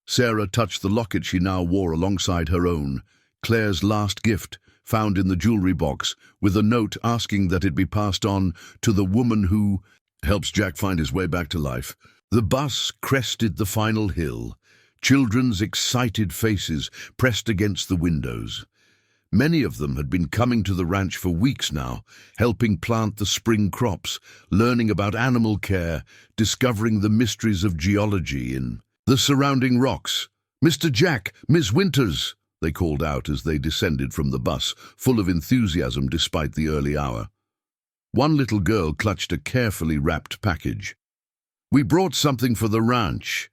Sarah touched the locket she now wore alongside her own, Claire's last gift, found in the jewelry box, with a note asking that it be passed on to the woman who helps Jack find his way back to life. The bus crested the final hill, children's excited faces pressed against the windows. Many of them had been coming to the ranch for weeks now, helping plant the spring crops, learning about animal care, discovering the mysteries of geology in the surrounding rocks. "Mr. Jack, Miss Winters," they called out as they descended from the bus, full of enthusiasm despite the early hour. One little girl clutched a carefully wrapped package. "We brought something for the ranch."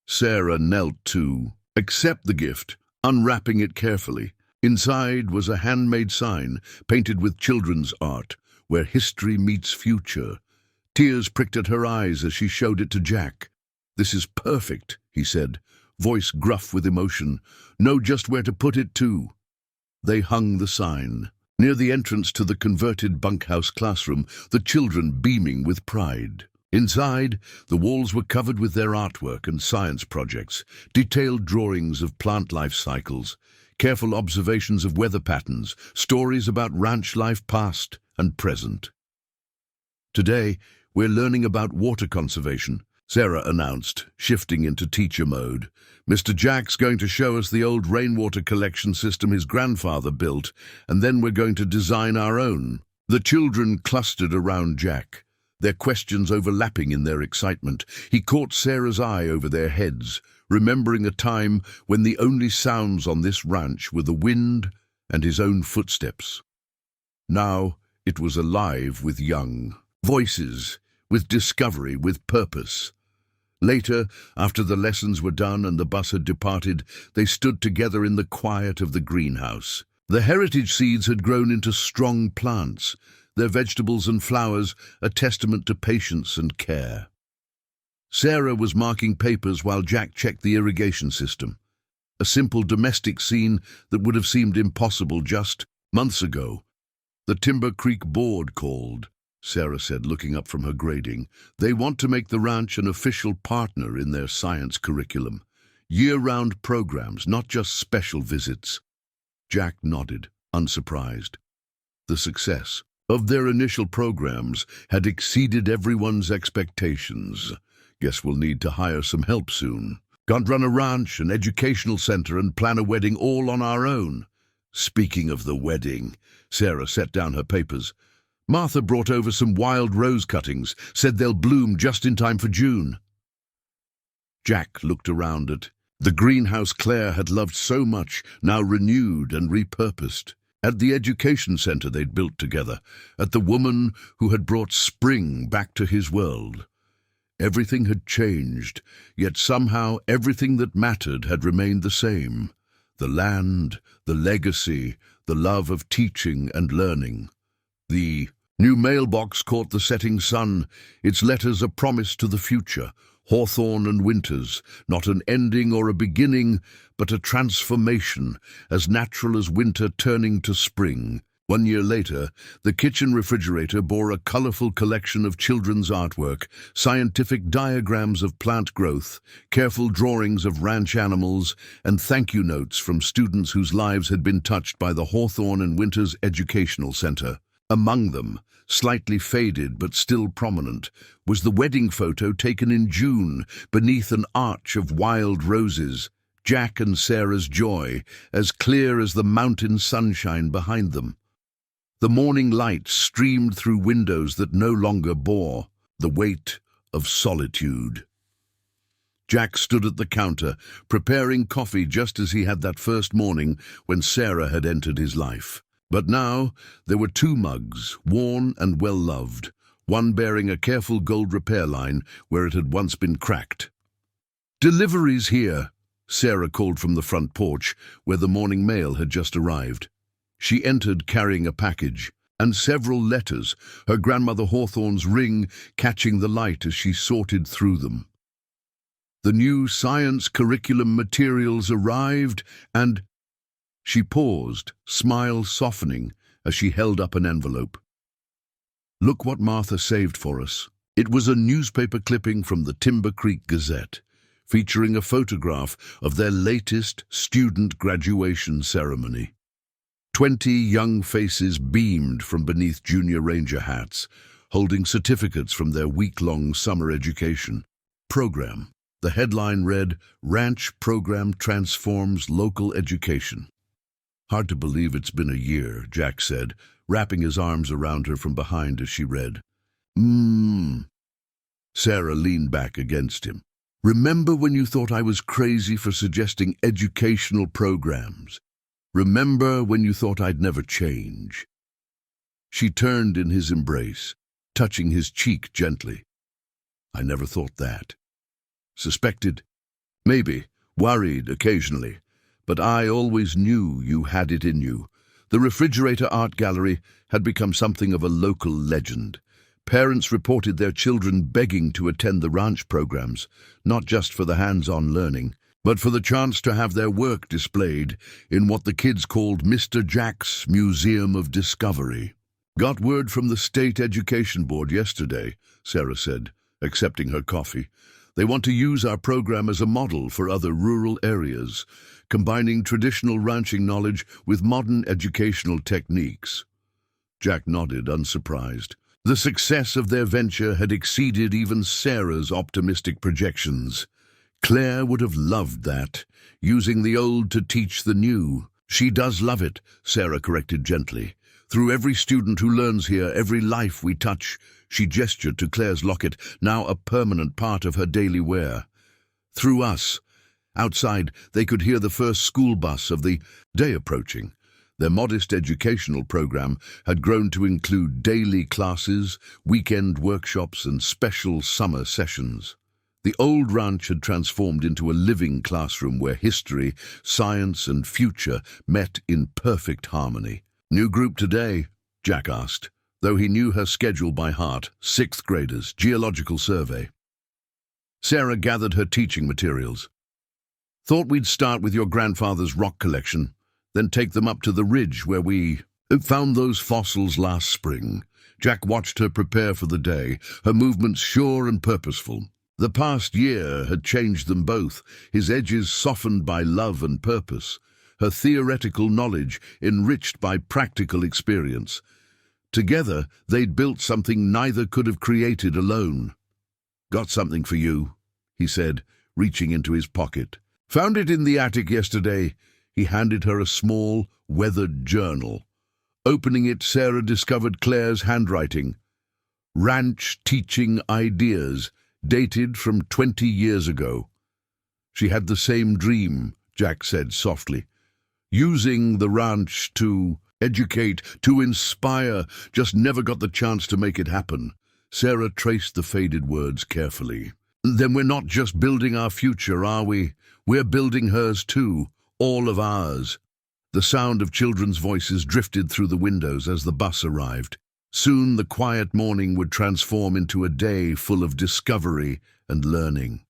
Sarah knelt to accept the gift, unwrapping it carefully. Inside was a handmade sign, painted with children's art, "Where history meets future." Tears pricked at her eyes as she showed it to Jack. "This is perfect," he said, voice gruff with emotion. "Know just where to put it, too." They hung the sign near the entrance to the converted bunkhouse classroom, the children beaming with pride. Inside, the walls were covered with their artwork and science projects, detailed drawings of plant life cycles, careful observations of weather patterns, stories about ranch life past and present. "Today, we're learning about water conservation," Sarah announced, shifting into teacher mode. "Mr. Jack's going to show us the old rainwater collection system his grandfather built, and then we're going to design our own." The children clustered around Jack, their questions overlapping in their excitement. He caught Sarah's eye over their heads, remembering a time when the only sounds on this ranch were the wind and his own footsteps. Now it was alive with young voices, with discovery, with purpose. Later, after the lessons were done and the bus had departed, they stood together in the quiet of the greenhouse. The heritage seeds had grown into strong plants, their vegetables and flowers a testament to patience and care. Sarah was marking papers while Jack checked the irrigation system, a simple domestic scene that would have seemed impossible just months ago. "The Timber Creek Board called," Sarah said, looking up from her grading. "They want to make the ranch an official partner in their science curriculum. Year-round programs, not just special visits." Jack nodded, unsurprised. The success of their initial programs had exceeded everyone's expectations. "Guess we'll need to hire some help soon. Can't run a ranch, an educational center, and plan a wedding all on our own." Speaking of the wedding, Sarah set down her papers. "Martha brought over some wild rose cuttings, said they'll bloom just in time for June." Jack looked around at the greenhouse Claire had loved so much, now renewed and repurposed. At the education center they'd built together, at the woman who had brought spring back to his world. Everything had changed, yet somehow everything that mattered had remained the same. The land, the legacy, the love of teaching and learning. The new mailbox caught the setting sun, its letters a promise to the future. Hawthorne and Winters, not an ending or a beginning, but a transformation, as natural as winter turning to spring. 1 year later, the kitchen refrigerator bore a colorful collection of children's artwork, scientific diagrams of plant growth, careful drawings of ranch animals, and thank-you notes from students whose lives had been touched by the Hawthorne and Winters Educational Center. Among them, slightly faded but still prominent, was the wedding photo taken in June beneath an arch of wild roses, Jack and Sarah's joy, as clear as the mountain sunshine behind them. The morning light streamed through windows that no longer bore the weight of solitude. Jack stood at the counter, preparing coffee just as he had that first morning when Sarah had entered his life. But now there were two mugs, worn and well-loved, one bearing a careful gold repair line where it had once been cracked. "Deliveries here," Sarah called from the front porch, where the morning mail had just arrived. She entered carrying a package and several letters, her grandmother Hawthorne's ring catching the light as she sorted through them. The new science curriculum materials arrived, and she paused, smile softening as she held up an envelope. "Look what Martha saved for us." It was a newspaper clipping from the Timber Creek Gazette, featuring a photograph of their latest student graduation ceremony. 20 young faces beamed from beneath junior ranger hats, holding certificates from their week-long summer education program. The headline read, "Ranch Program Transforms Local Education." "Hard to believe it's been a year," Jack said, wrapping his arms around her from behind as she read. Sarah leaned back against him. "Remember when you thought I was crazy for suggesting educational programs? Remember when you thought I'd never change?" She turned in his embrace, touching his cheek gently. "I never thought that. Suspected? Maybe. Worried occasionally. But I always knew you had it in you." The refrigerator art gallery had become something of a local legend. Parents reported their children begging to attend the ranch programs, not just for the hands-on learning, but for the chance to have their work displayed in what the kids called Mr. Jack's Museum of Discovery. "Got word from the State Education Board yesterday," Sarah said, accepting her coffee. "They want to use our program as a model for other rural areas, combining traditional ranching knowledge with modern educational techniques." Jack nodded, unsurprised. The success of their venture had exceeded even Sarah's optimistic projections. Claire would have loved that, using the old to teach the new. "She does love it," Sarah corrected gently. "Through every student who learns here, every life we touch." She gestured to Claire's locket, now a permanent part of her daily wear. "Through us." Outside, they could hear the first school bus of the day approaching. Their modest educational program had grown to include daily classes, weekend workshops, and special summer sessions. The old ranch had transformed into a living classroom where history, science, and future met in perfect harmony. "New group today?" Jack asked, though he knew her schedule by heart. 6th graders, geological survey. Sarah gathered her teaching materials. "Thought we'd start with your grandfather's rock collection, then take them up to the ridge where we found those fossils last spring." Jack watched her prepare for the day, her movements sure and purposeful. The past year had changed them both, his edges softened by love and purpose, her theoretical knowledge enriched by practical experience. Together, they'd built something neither could have created alone. "Got something for you," he said, reaching into his pocket. "Found it in the attic yesterday." He handed her a small, weathered journal. Opening it, Sarah discovered Claire's handwriting. "Ranch Teaching Ideas," dated from 20 years ago. "She had the same dream," Jack said softly. "Using the ranch to educate, to inspire, just never got the chance to make it happen." Sarah traced the faded words carefully. "Then we're not just building our future, are we? We're building hers too, all of ours." The sound of children's voices drifted through the windows as the bus arrived. Soon the quiet morning would transform into a day full of discovery and learning.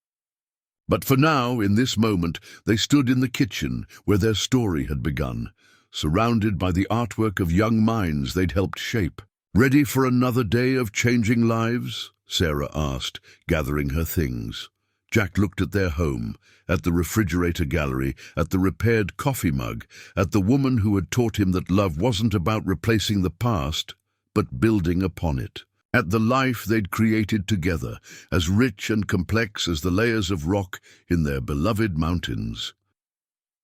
But for now, in this moment, they stood in the kitchen where their story had begun, surrounded by the artwork of young minds they'd helped shape. "Ready for another day of changing lives?" Sarah asked, gathering her things. Jack looked at their home, at the refrigerator gallery, at the repaired coffee mug, at the woman who had taught him that love wasn't about replacing the past, but building upon it. At the life they'd created together, as rich and complex as the layers of rock in their beloved mountains.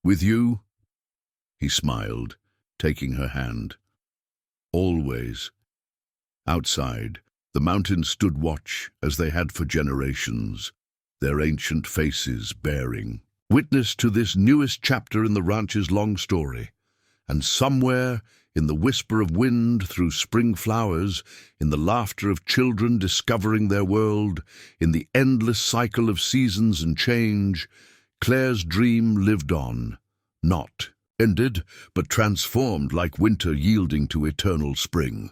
"With you?" He smiled, taking her hand. always. Outside, the mountains stood watch as they had for generations, their ancient faces bearing witness to this newest chapter in the ranch's long story. And somewhere, in the whisper of wind through spring flowers, in the laughter of children discovering their world, in the endless cycle of seasons and change, Claire's dream lived on, not ended, but transformed like winter yielding to eternal spring.